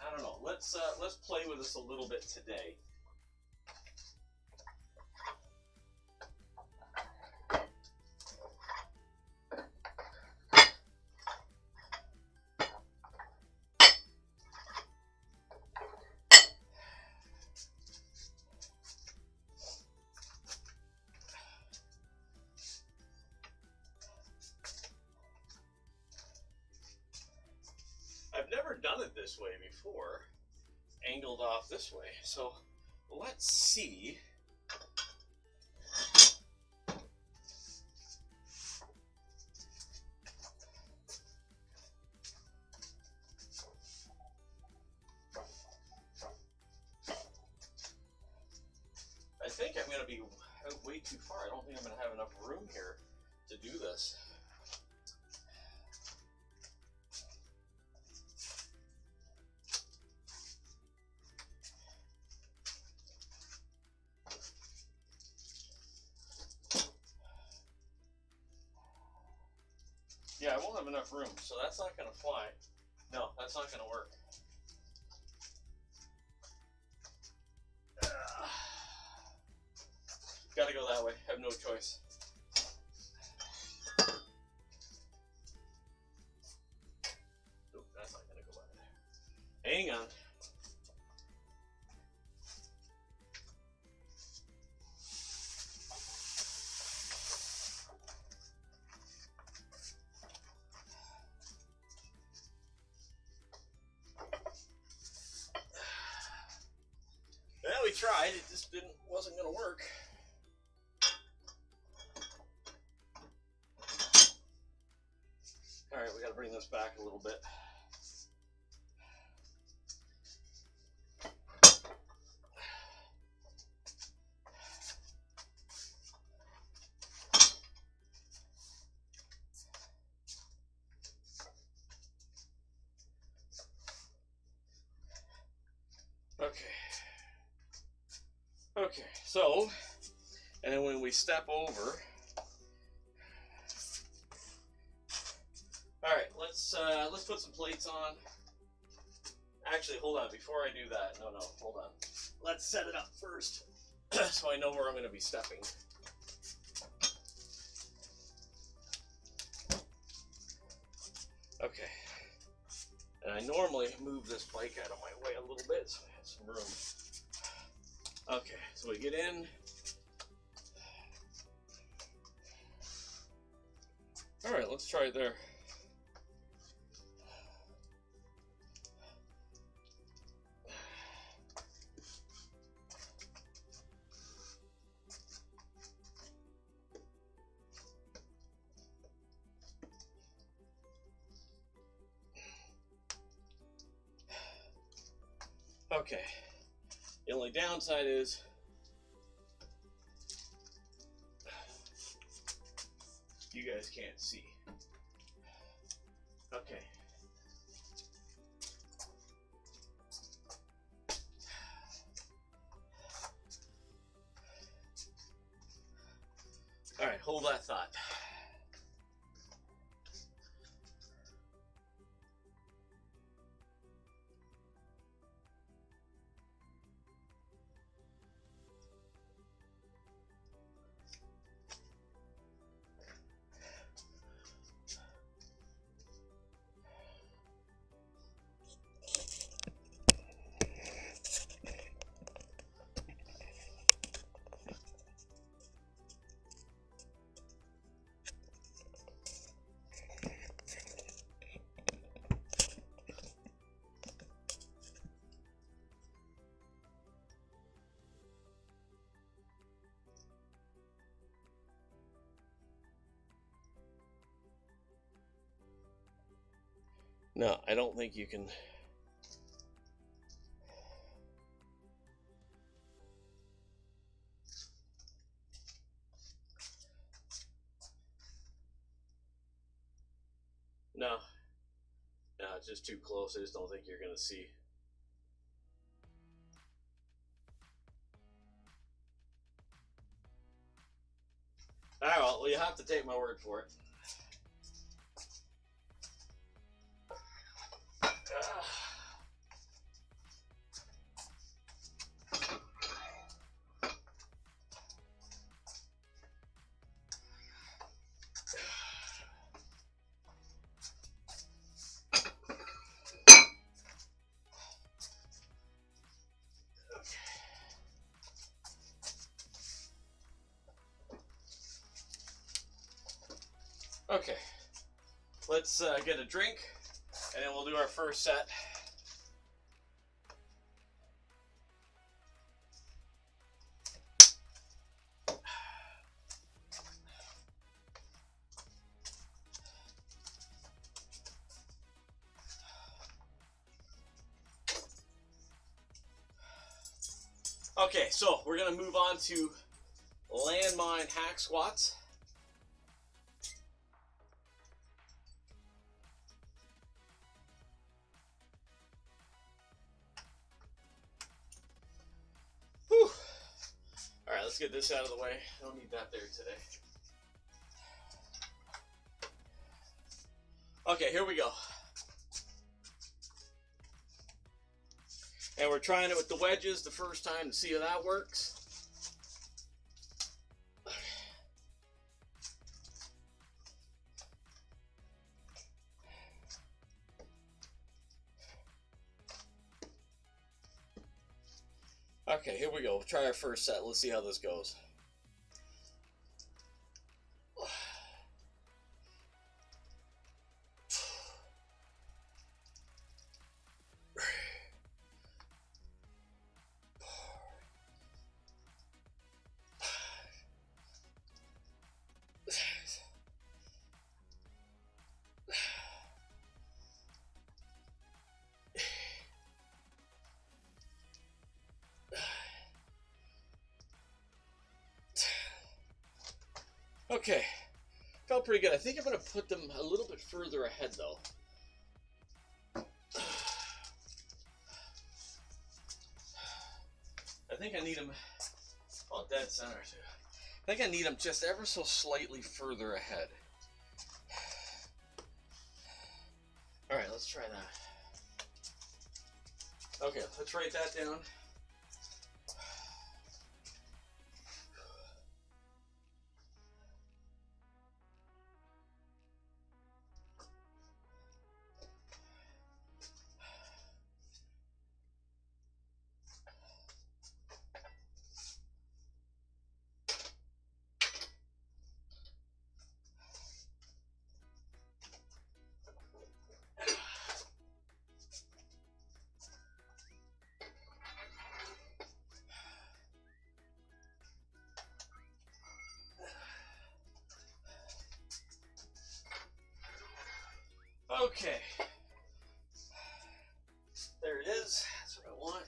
I don't know. Let's play with this a little bit today. I've never done it this way before, angled off this way, so let's see. I think I'm going to be out way too far. I don't think I'm going to have enough room here to do this. Yeah, I won't have enough room, so that's not going to fly. No, that's not going to work. Got to go that way. Have no choice. Nope, that's not going to go either. Hang on. Well, we tried. It just wasn't going to work. All right, we got to bring this back a little bit. Okay. Okay, so, and then when we step over, all right, let's put some plates on. Actually, hold on, before I do that, no, hold on. Let's set it up first, so I know where I'm going to be stepping. Okay, and I normally move this bike out of my way a little bit, so I have some room. Okay, so we get in. All right, let's try it there. Okay, the only downside is you guys can't see. Okay. All right, hold that thought. No, I don't think you can. No, it's just too close. I just don't think you're going to see. All right, well, you have to take my word for it. Okay, let's get a drink, and then we'll do our first set. Okay, so we're going to move on to landmine hack squats. Whew. All right, let's get this out of the way. I don't need that there today. Okay, here we go. And we're trying it with the wedges the first time to see how that works. Okay, here we go. We'll try our first set. Let's see how this goes. Okay, felt pretty good. I think I'm going to put them a little bit further ahead though. I think I need them Oh, dead center too. I think I need them just ever so slightly further ahead. All right, let's try that. Okay, let's write that down. Okay, there it is. That's what I want.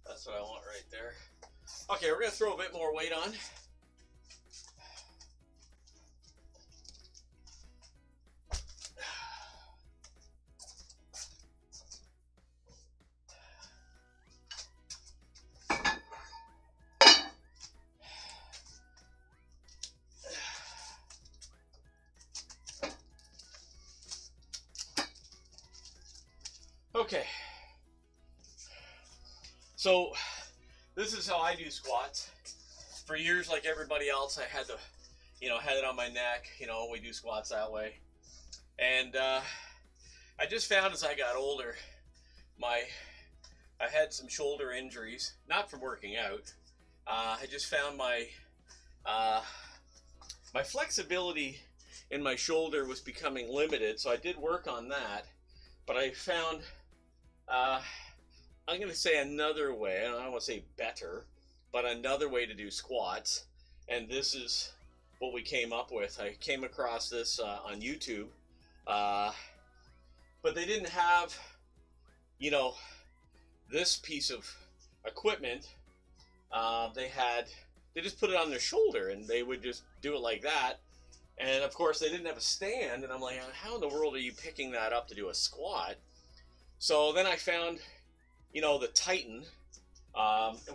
That's what I want right there. Okay, we're gonna throw a bit more weight on. Okay, so this is how I do squats. For years, like everybody else, I had to, had it on my neck. We do squats that way. And I just found as I got older, I had some shoulder injuries, not from working out. I just found my flexibility in my shoulder was becoming limited, so I did work on that. But I found I'm going to say another way, I don't want to say better, but another way to do squats, and this is what we came up with. I came across this on YouTube, but they didn't have, this piece of equipment. They just put it on their shoulder, and they would just do it like that, and of course they didn't have a stand, and I'm like, how in the world are you picking that up to do a squat? So then I found, the Titan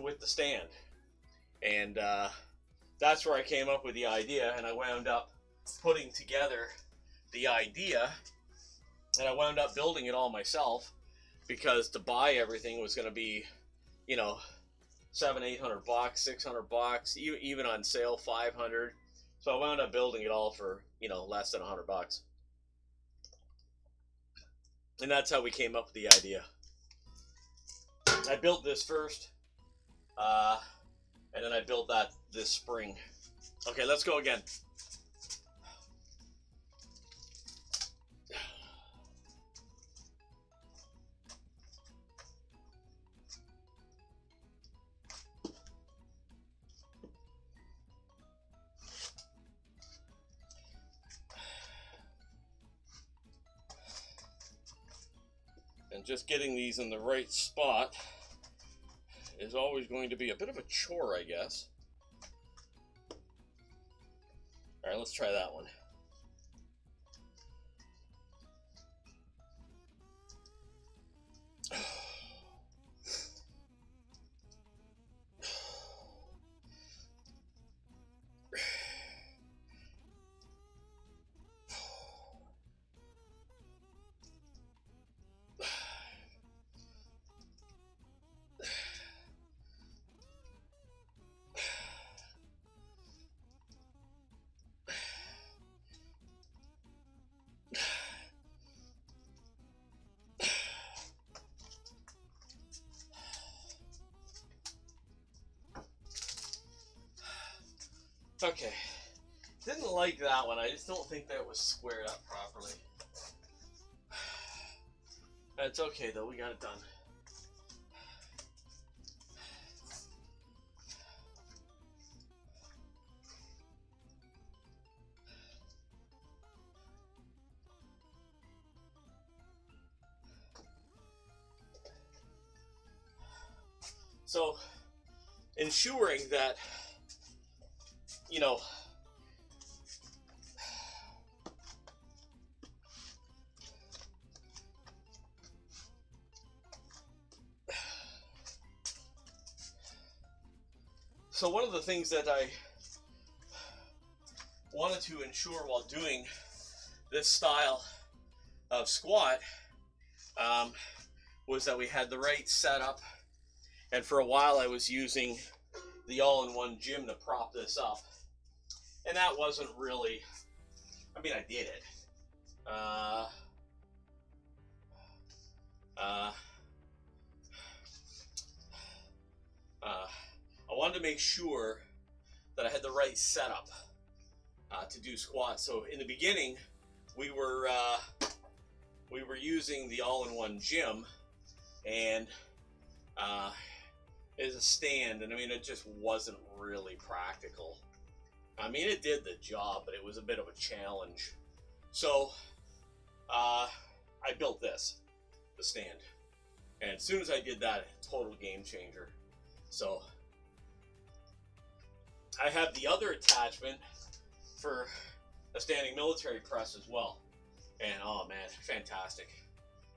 with the stand. And that's where I came up with the idea, and I wound up putting together the idea, and I wound up building it all myself, because to buy everything was going to be, $700, $800, $600, even on sale, $500. So I wound up building it all for, less than $100. And that's how we came up with the idea. I built this first, and then I built this spring. Okay, let's go again. And just getting these in the right spot is always going to be a bit of a chore, I guess. All right, let's try that one. Okay, didn't like that one. I just don't think that was squared up properly. That's okay though, we got it done. So, ensuring that, So one of the things that I wanted to ensure while doing this style of squat was that we had the right setup. And for a while I was using the all-in-one gym to prop this up. And that wasn't really, I mean, I did it. I wanted to make sure that I had the right setup to do squats. So in the beginning, we were using the all-in-one gym, and as a stand, and I mean, it just wasn't really practical. I mean, it did the job, but it was a bit of a challenge. So I built this, the stand, and as soon as I did that, total game changer. So I have the other attachment for a standing military press as well, and oh man, fantastic,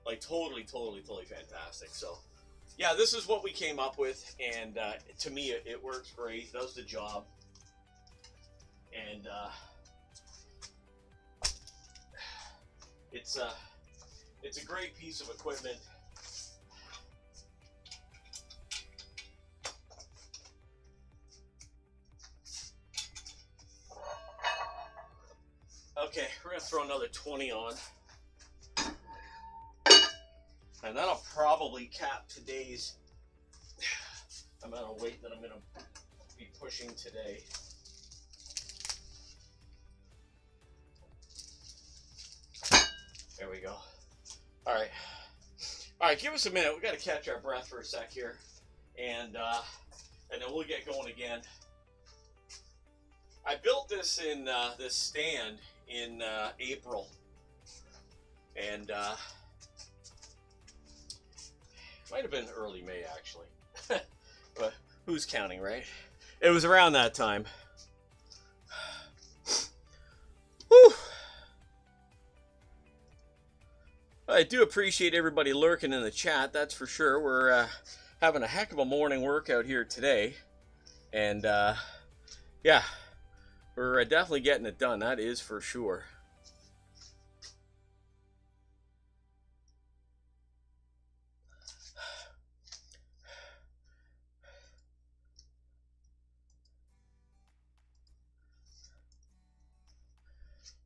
like totally fantastic. So yeah, this is what we came up with, and to me it works great, does the job, and it's a great piece of equipment. Okay, we're gonna throw another 20 on, and that'll probably cap today's amount of weight that I'm gonna be pushing today. There we go. All right, give us a minute. We got to catch our breath for a sec here, and then we'll get going again. I built this in this stand in April, and might have been early May actually, but who's counting, right? It was around that time. Whew. I do appreciate everybody lurking in the chat, that's for sure. We're having a heck of a morning workout here today, and yeah, we're definitely getting it done, that is for sure.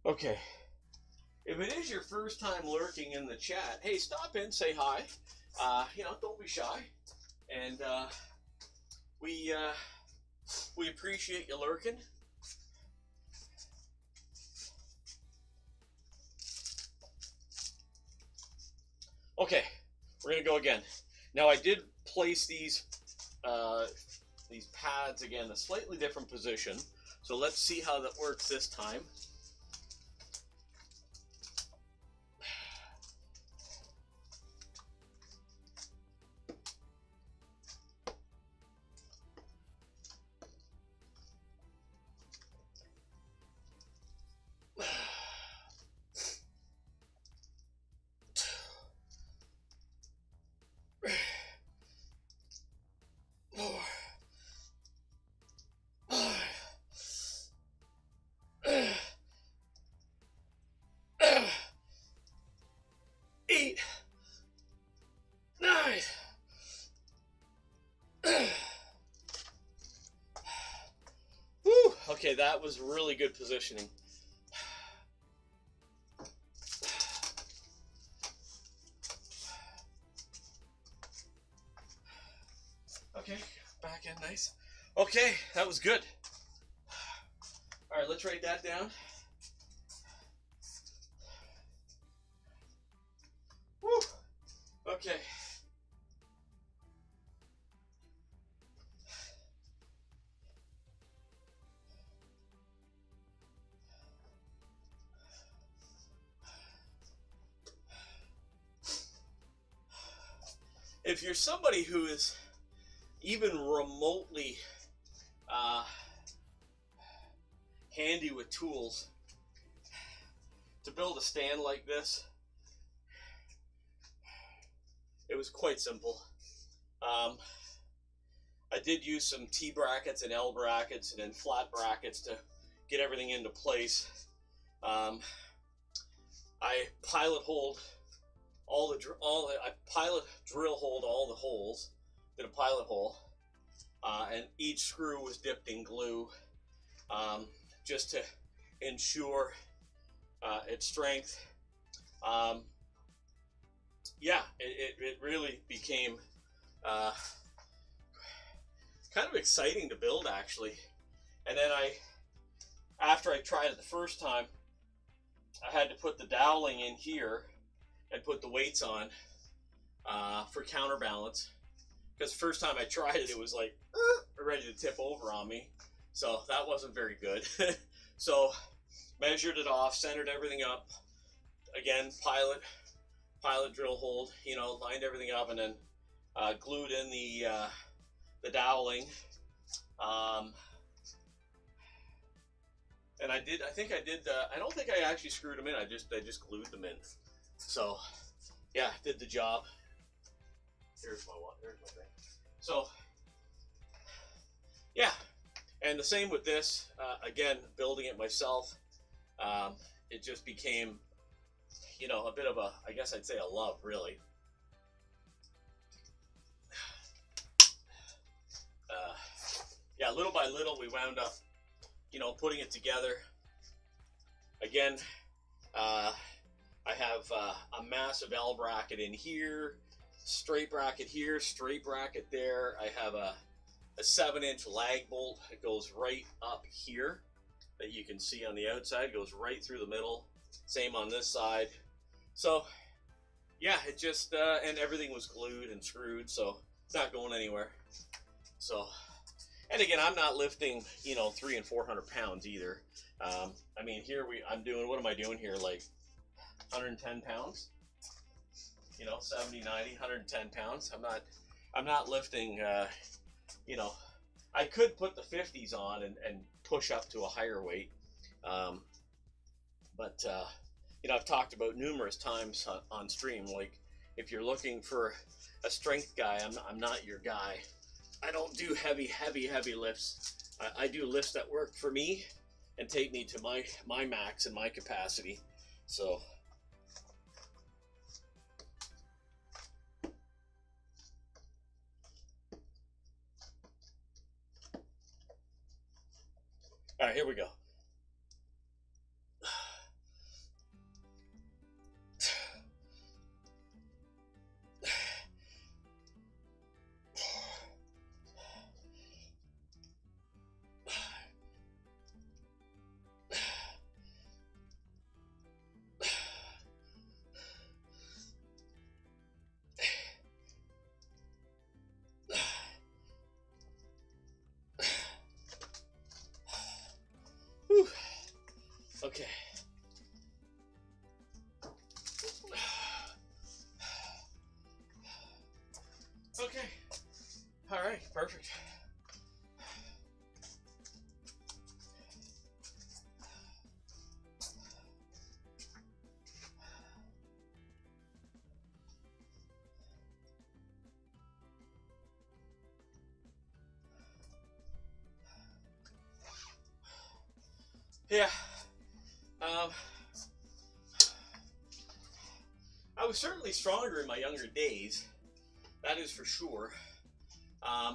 Okay, if it is your first time lurking in the chat, hey, stop in, say hi. You know, don't be shy, and we appreciate you lurking. Okay, we're gonna go again. Now I did place these pads again in a slightly different position, so let's see how that works this time. Okay, that was really good positioning. Okay, back in nice. Okay, that was good. All right, let's write that down. Woo. Okay. If you're somebody who is even remotely handy with tools to build a stand like this, it was quite simple. I I did use some T brackets and L brackets and then flat brackets to get everything into place. I pilot hold I pilot drill hold all the holes, did a pilot hole, and each screw was dipped in glue, just to ensure its strength. Yeah, it really became kind of exciting to build, actually. And then after I tried it the first time, I had to put the doweling in here and put the weights on for counterbalance, because the first time I tried it, it was like ready to tip over on me, so that wasn't very good. So measured it off, centered everything up, again pilot drill hold, you know, lined everything up, and then glued in the doweling, and I don't think I actually screwed them in. I just glued them in. So yeah, did the job. There's my thing. So yeah, and the same with this. Again, building it myself, it just became, you know, a bit of a, I guess I'd say, a love, really. Yeah, little by little we wound up, you know, putting it together. Again, I have a massive L bracket in here, straight bracket here, straight bracket there. I have a 7-inch lag bolt that goes right up here that you can see on the outside, goes right through the middle. Same on this side. So yeah, it just and everything was glued and screwed, so it's not going anywhere. So, and again, I'm not lifting, you know, 300 and 400 pounds either. I mean, here I'm doing, what am I doing here? Like 110 pounds, you know, 70, 90, 110 pounds. I'm not lifting, you know, I could put the 50s on and push up to a higher weight. But you know, I've talked about numerous times on stream, like, if you're looking for a strength guy, I'm not your guy. I don't do heavy lifts. I do lifts that work for me and take me to my max and my capacity. So all right, here we go. Okay. Okay. All right, perfect. Yeah. I was certainly stronger in my younger days, that is for sure. I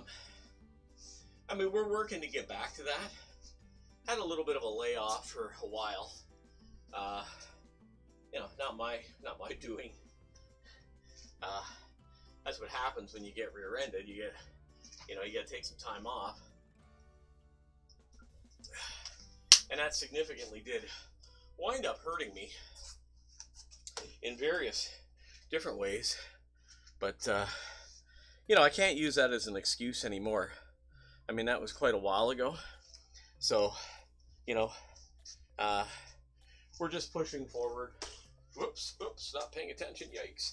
mean, we're working to get back to that. Had a little bit of a layoff for a while. You know, not my doing. That's what happens when you get rear-ended. You got to take some time off. And that significantly did wind up hurting me in various different ways. But, you know, I can't use that as an excuse anymore. I mean, that was quite a while ago. So, you know, we're just pushing forward. Whoops, not paying attention, yikes.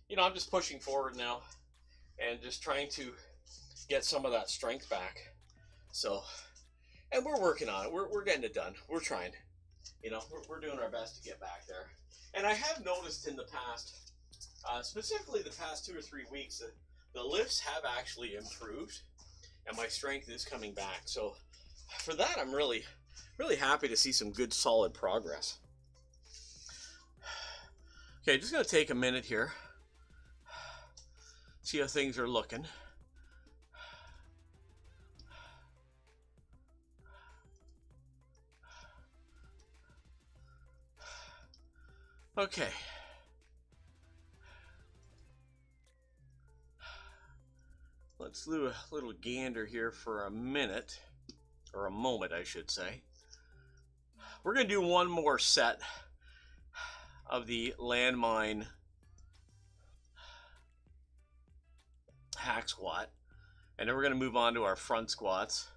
You know, I'm just pushing forward now and just trying to get some of that strength back. So, and we're working on it. We're getting it done. We're trying. You know, we're doing our best to get back there. And I have noticed in the past, specifically the past 2 or 3 weeks, the the lifts have actually improved, and my strength is coming back. So for that, I'm really happy to see some good solid progress. Okay, just gonna take a minute here, see how things are looking. Okay. Let's do a little gander here for a minute, or a moment, I should say. We're going to do one more set of the Landmine hack squat, and then we're going to move on to our front squats.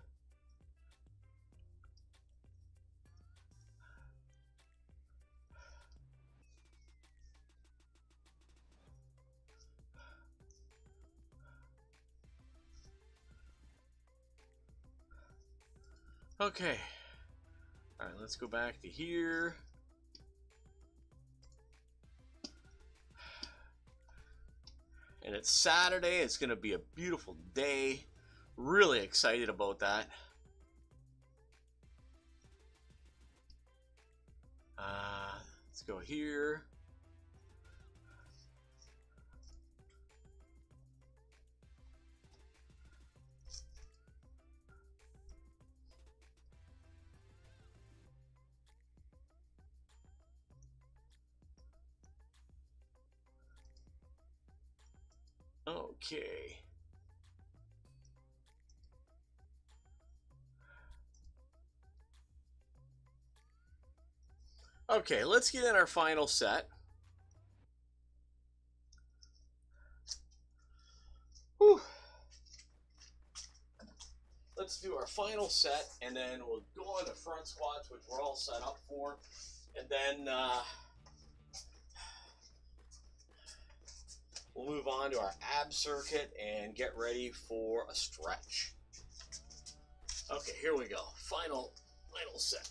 Okay, all right, let's go back to here. And it's Saturday, it's gonna be a beautiful day. Really excited about that. Let's go here. Okay. Okay, let's get in our final set. Whew. Let's do our final set, and then we'll go on to front squats, which we're all set up for, and then we'll move on to our ab circuit and get ready for a stretch. Okay, here we go. Final set.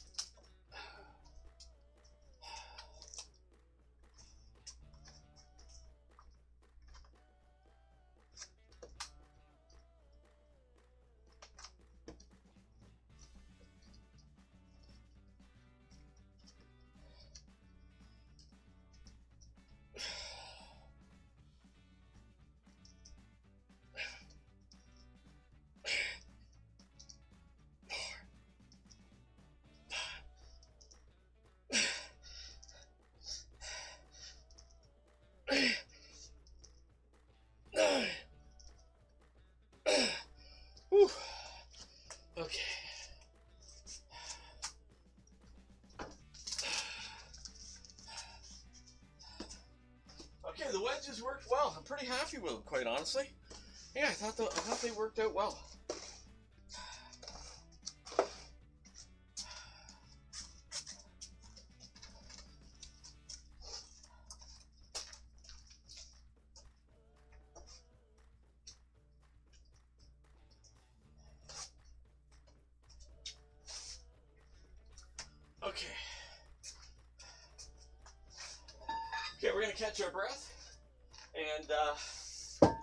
Whew. Okay. Okay, the wedges worked well. I'm pretty happy with them, quite honestly. Yeah, I thought they worked out well. Okay, we're gonna catch our breath and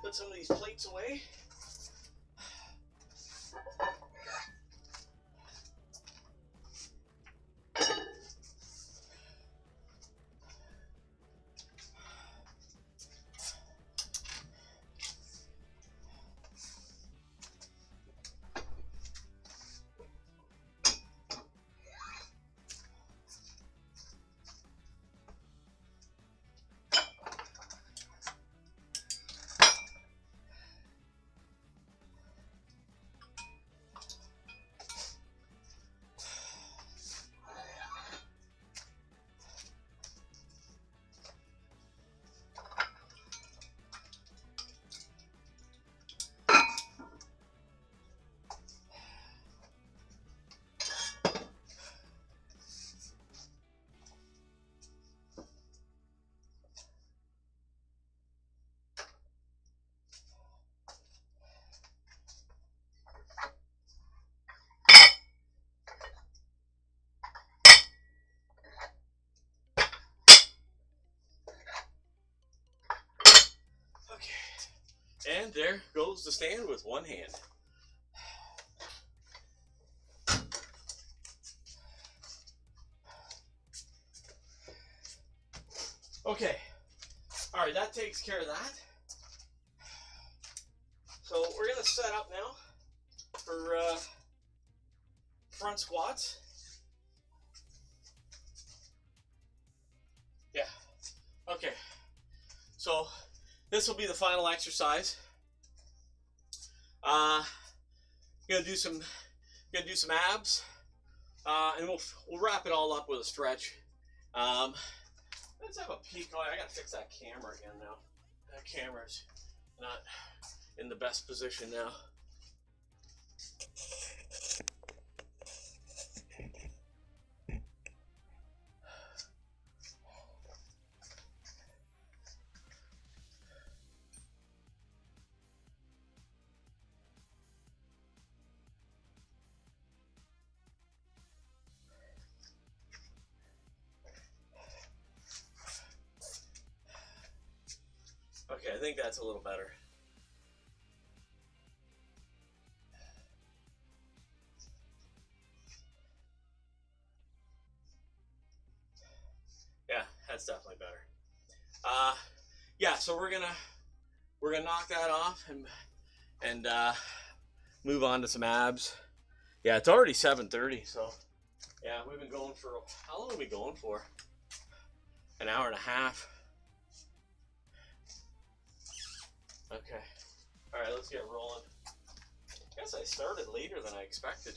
put some of these plates away. there goes the stand with one hand. Okay, all right, that takes care of that. So we're gonna set up now for front squats. Yeah, okay. So this will be the final exercise. Gonna do some abs, and we'll wrap it all up with a stretch. Let's have a peek. Oh, I gotta fix that camera again now. That camera's not in the best position now. Okay, I think that's a little better. Yeah, that's definitely better. Yeah, so we're gonna knock that off and move on to some abs. Yeah, it's already 7:30, so yeah, we've been going for, how long are we going for? An hour and a half. Okay. All right, let's get rolling. I guess I started later than I expected.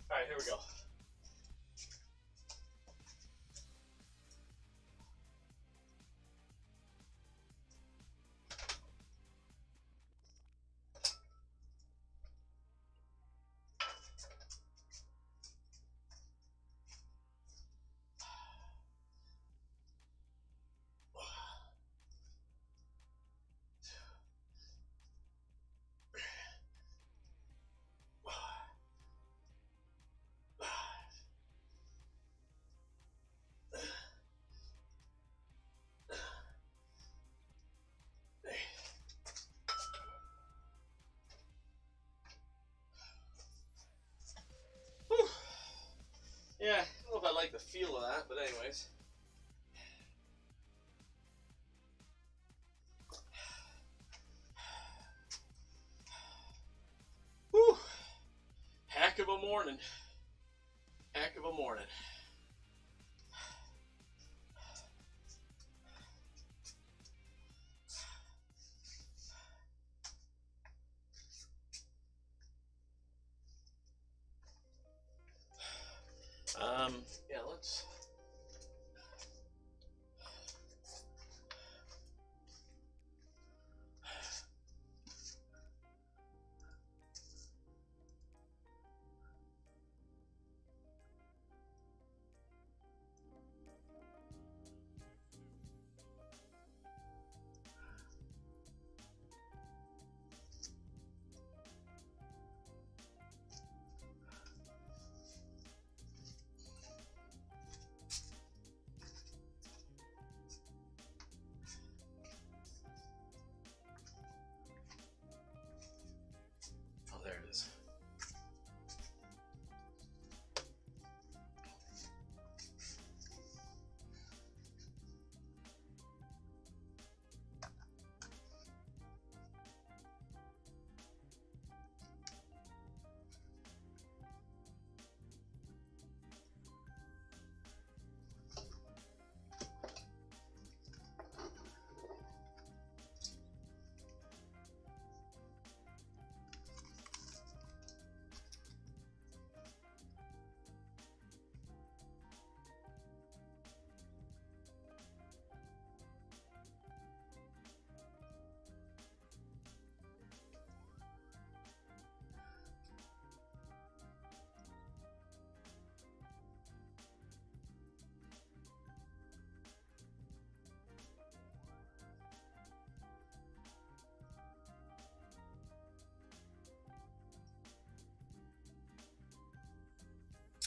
All right, here we go. Whew. Yeah, I don't know if I like the feel of that, but anyways. Whew. Heck of a morning. Heck of a morning. Yeah, let's.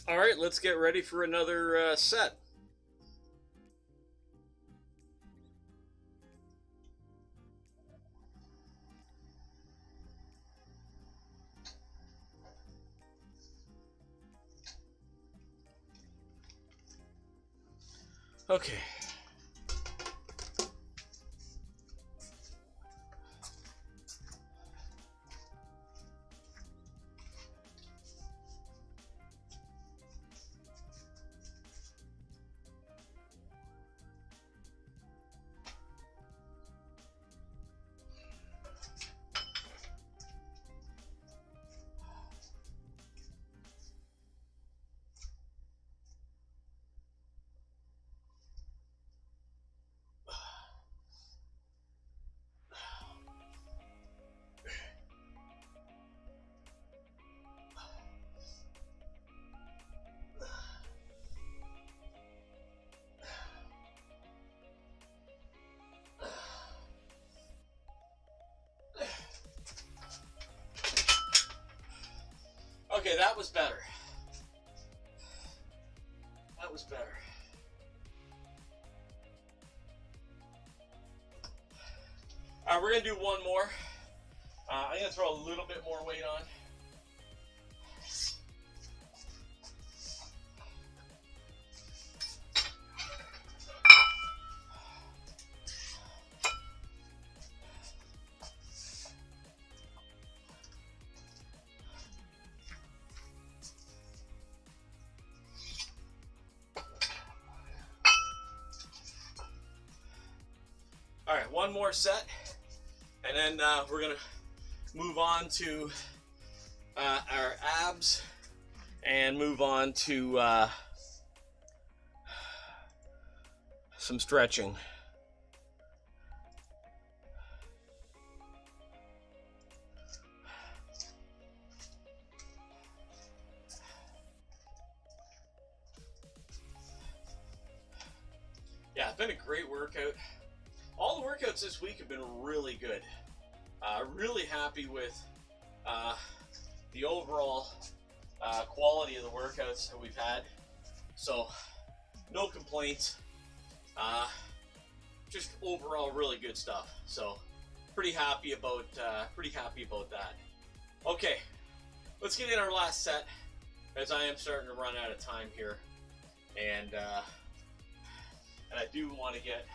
All right, let's get ready for another set. Okay. Okay, that was better. That was better. All right, we're gonna do one more. I'm gonna throw a little bit more weight on. All right, one more set, and then we're gonna move on to our abs and move on to some stretching. Yeah, it's been a great workout. All the workouts this week have been really good. Really happy with the overall quality of the workouts that we've had. So, no complaints. Just overall really good stuff. So, pretty happy about that. Okay, let's get in our last set, as I am starting to run out of time here, and I do want to get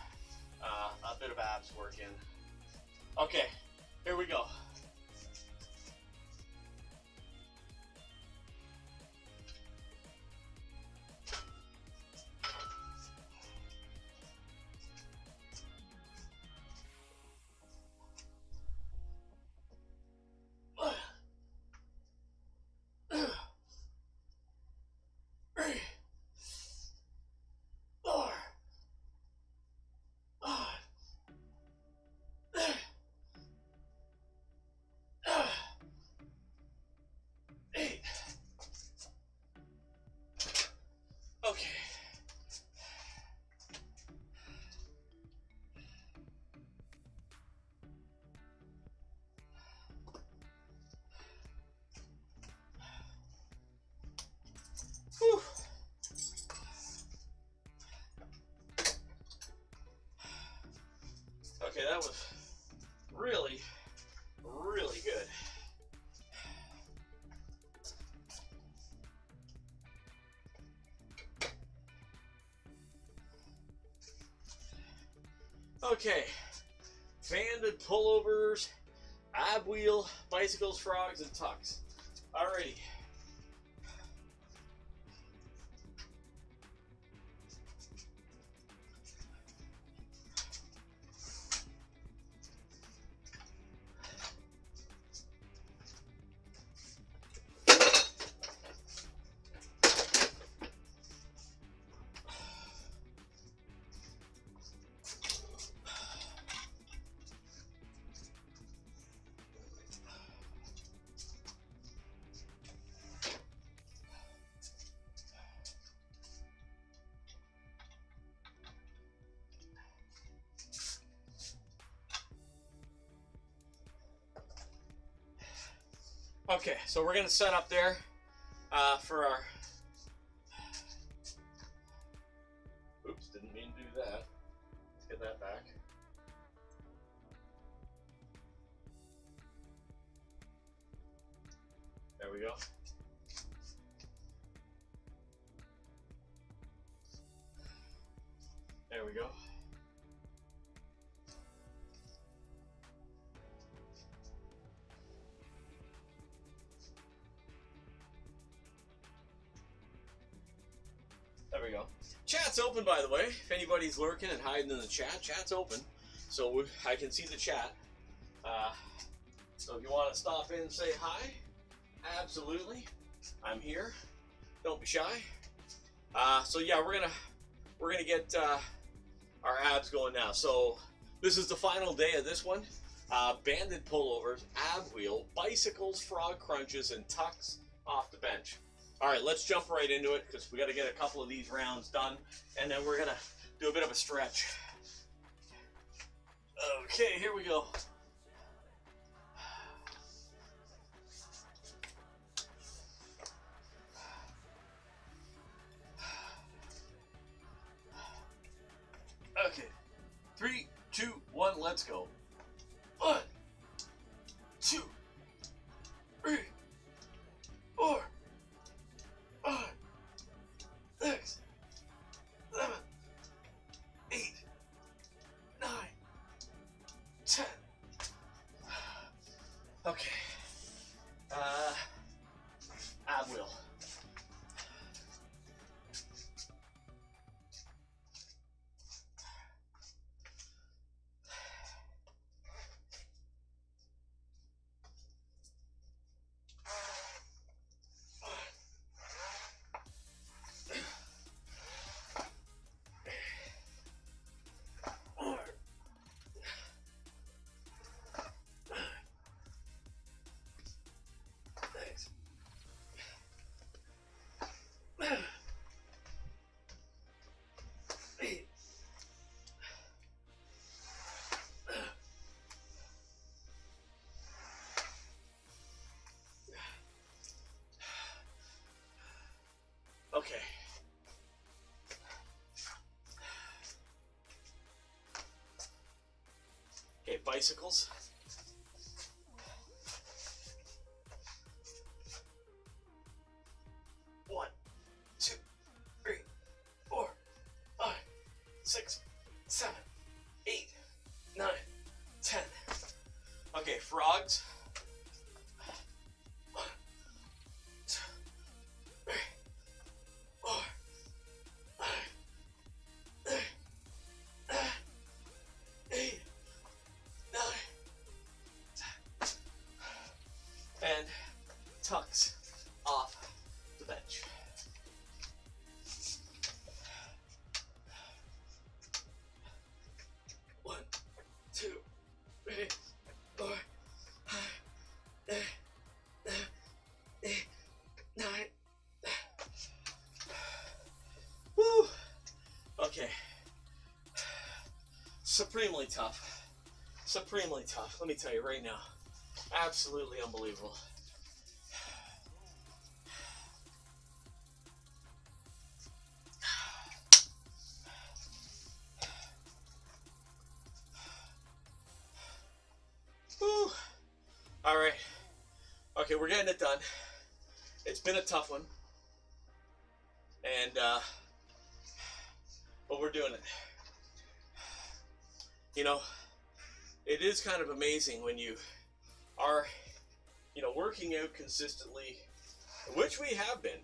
a bit of abs work in. Okay, here we go. Whew. Okay, that was really, really good. Okay, banded pullovers, ab wheel, bicycles, frogs, and tucks. Alrighty. Okay, so we're gonna set up there for our we go. There we go. There we go. Chat's open, by the way. If anybody's lurking and hiding in the chat, chat's open. So I can see the chat. So if you want to stop in and say hi, absolutely. I'm here. Don't be shy. So yeah, we're gonna get our abs going now. So this is the final day of this one. Banded pullovers, ab wheel, bicycles, frog crunches, and tucks off the bench. All right, let's jump right into it because we got to get a couple of these rounds done, and then we're gonna do a bit of a stretch. Okay, here we go. Okay, 3, 2, 1, let's go. 1, 2, 3, 4, 5, 6, 7, 8, 9, 10. Okay. Ab wheel. Okay. Okay, bicycles. One, 2, 3, 4, 5, 6, 7, 8, 9, 10. Okay, frogs. 1, 2, 3, 4, 5, 6, 7, 8, 9, 10. And tucks off the bench. One, 2, 3, 4, 5, 6, 7, 8, 9. Woo! Okay. Supremely tough. Supremely tough. Let me tell you right now. Absolutely unbelievable. Woo! All right. Okay, we're getting it done. It's been a tough one. And, but we're doing it. You know, it is kind of amazing when you are, you know, working out consistently, which we have been.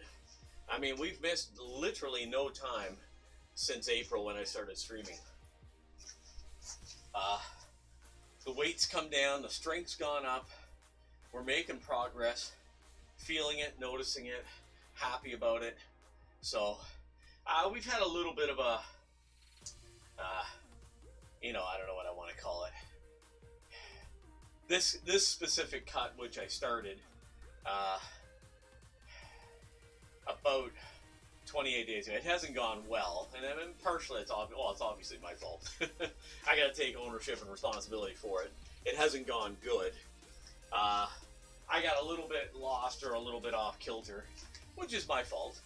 I mean, we've missed literally no time since April when I started streaming. The weight's come down, the strength's gone up, we're making progress, feeling it, noticing it, happy about it. So, we've had a little bit of a, you know, I don't know what I want to call it. This specific cut, which I started about 28 days ago, it hasn't gone well, and I mean, partially it's obviously my fault. I got to take ownership and responsibility for it. It hasn't gone good. I got a little bit lost or a little bit off kilter, which is my fault.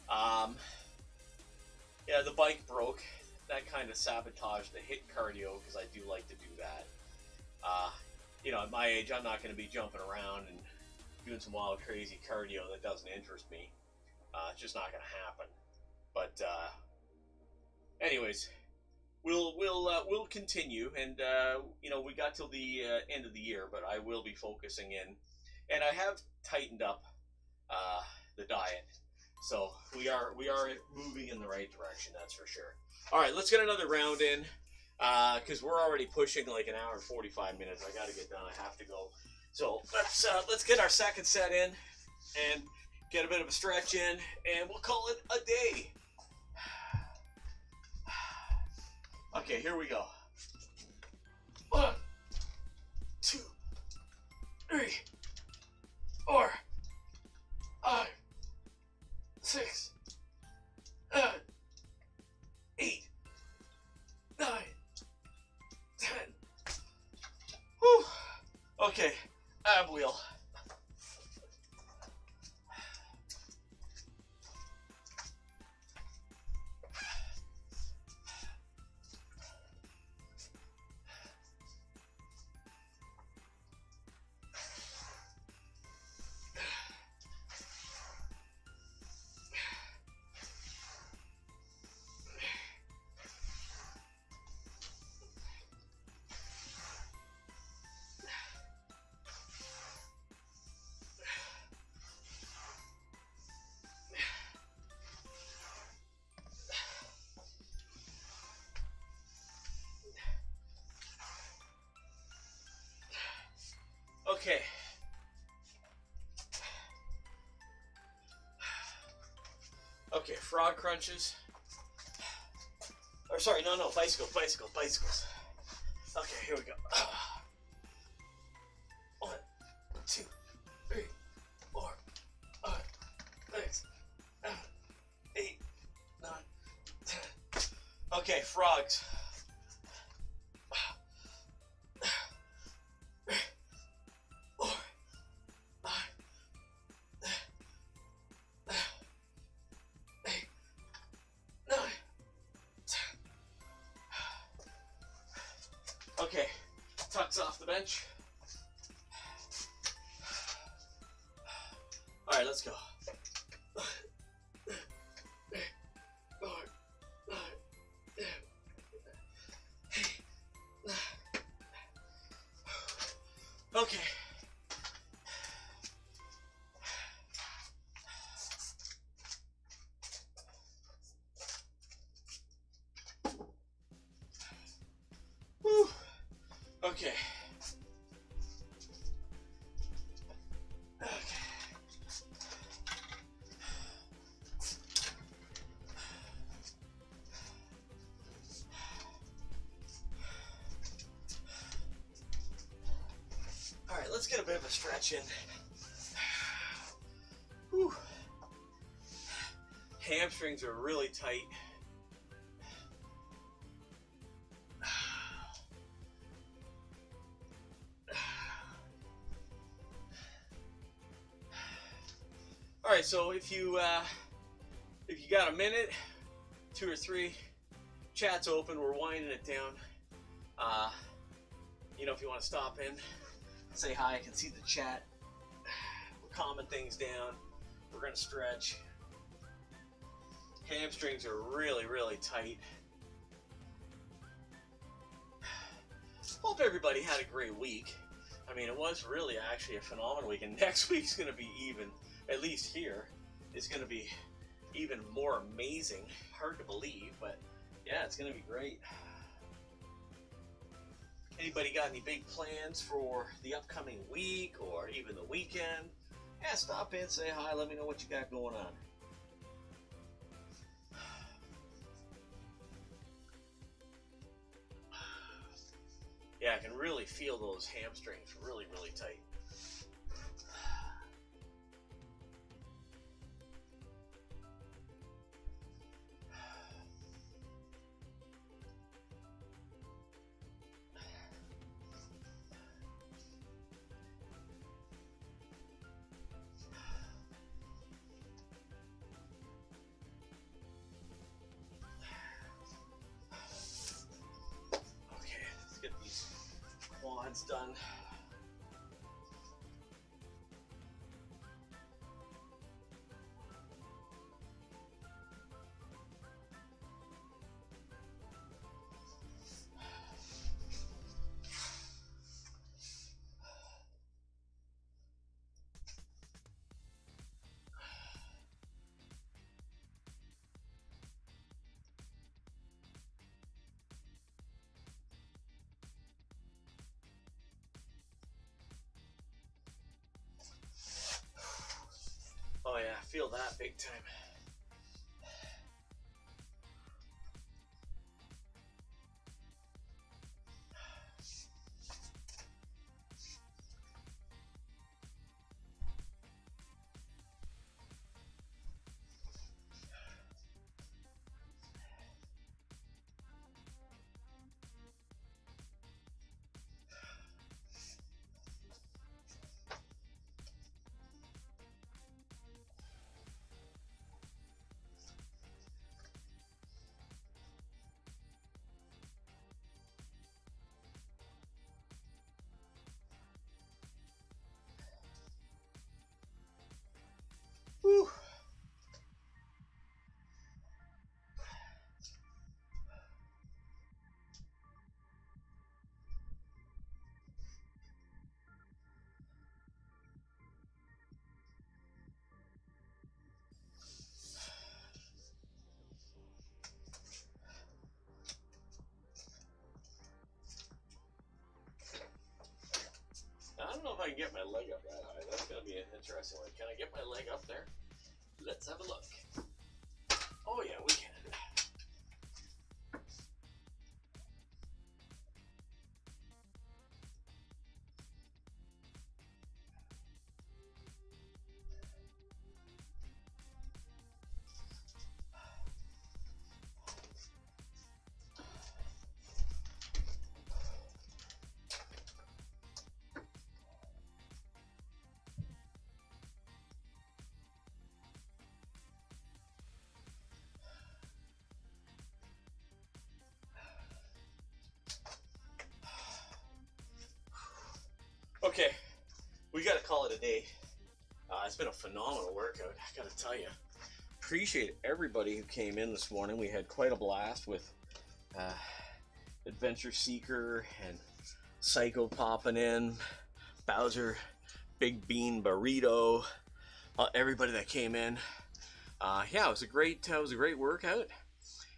Yeah, the bike broke. That kind of sabotaged the HIIT cardio because I do like to do that. You know, at my age, I'm not going to be jumping around and doing some wild, crazy cardio that doesn't interest me. It's just not going to happen. But anyways, we'll continue, and you know, we got till the end of the year, but I will be focusing in, and I have tightened up the diet, so we are moving in the right direction, that's for sure. All right, let's get another round in, because we're already pushing like an hour and 45 minutes. I got to get done. I have to go. So let's get our second set in and get a bit of a stretch in, and we'll call it a day. Okay, here we go. 1, 2, 3, 4, 5, 6, 7, 8, 9, 10. Whew. Okay, ab wheel. Okay. Okay, frog crunches. Or sorry, no, bicycles. Okay, here we go. 1, 2, 3, 4, 5, 6, 7, 8, 9, 10. Okay, frogs. 9, 10. Okay, tucks off the bench. All right, let's go. Okay. Whew. Okay. All right, let's get a bit of a stretch in. Whew. Hamstrings are really tight. All right, so if you got a minute, 2 or 3, chat's open. We're winding it down. You know, if you want to stop in, say hi. I can see the chat. We're calming things down. We're gonna stretch. Hamstrings are really, really tight. Hope everybody had a great week. I mean, it was really actually a phenomenal week, and next week's gonna be even. At least here, it's going to be even more amazing. Hard to believe, but yeah, it's going to be great. Anybody got any big plans for the upcoming week or even the weekend? Yeah, stop in, say hi, let me know what you got going on. Yeah, I can really feel those hamstrings really, really tight. Done. feel that big time. Whew. I don't know if I can get my leg up that high. That's going to be an interesting one. Can I get my leg up there? Let's have a look. Oh yeah, we can. Okay, we got to call it a day. It's been a phenomenal workout, I got to tell you. Appreciate everybody who came in this morning. We had quite a blast with Adventure Seeker and Psycho popping in, Bowser, Big Bean Burrito, everybody that came in. Yeah, it was a great workout,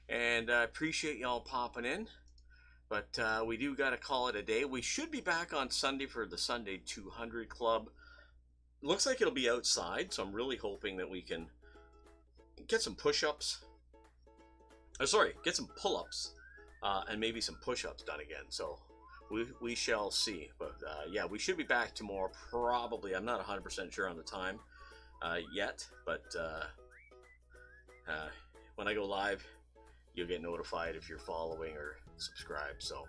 and I appreciate y'all popping in. But we do got to call it a day. We should be back on Sunday for the Sunday 200 Club. Looks like it'll be outside, so I'm really hoping that we can get some push-ups. Get some pull-ups and maybe some push-ups done again. So we shall see. But yeah, we should be back tomorrow probably. I'm not 100% sure on the time yet, but when I go live, you'll get notified if you're following or subscribed. So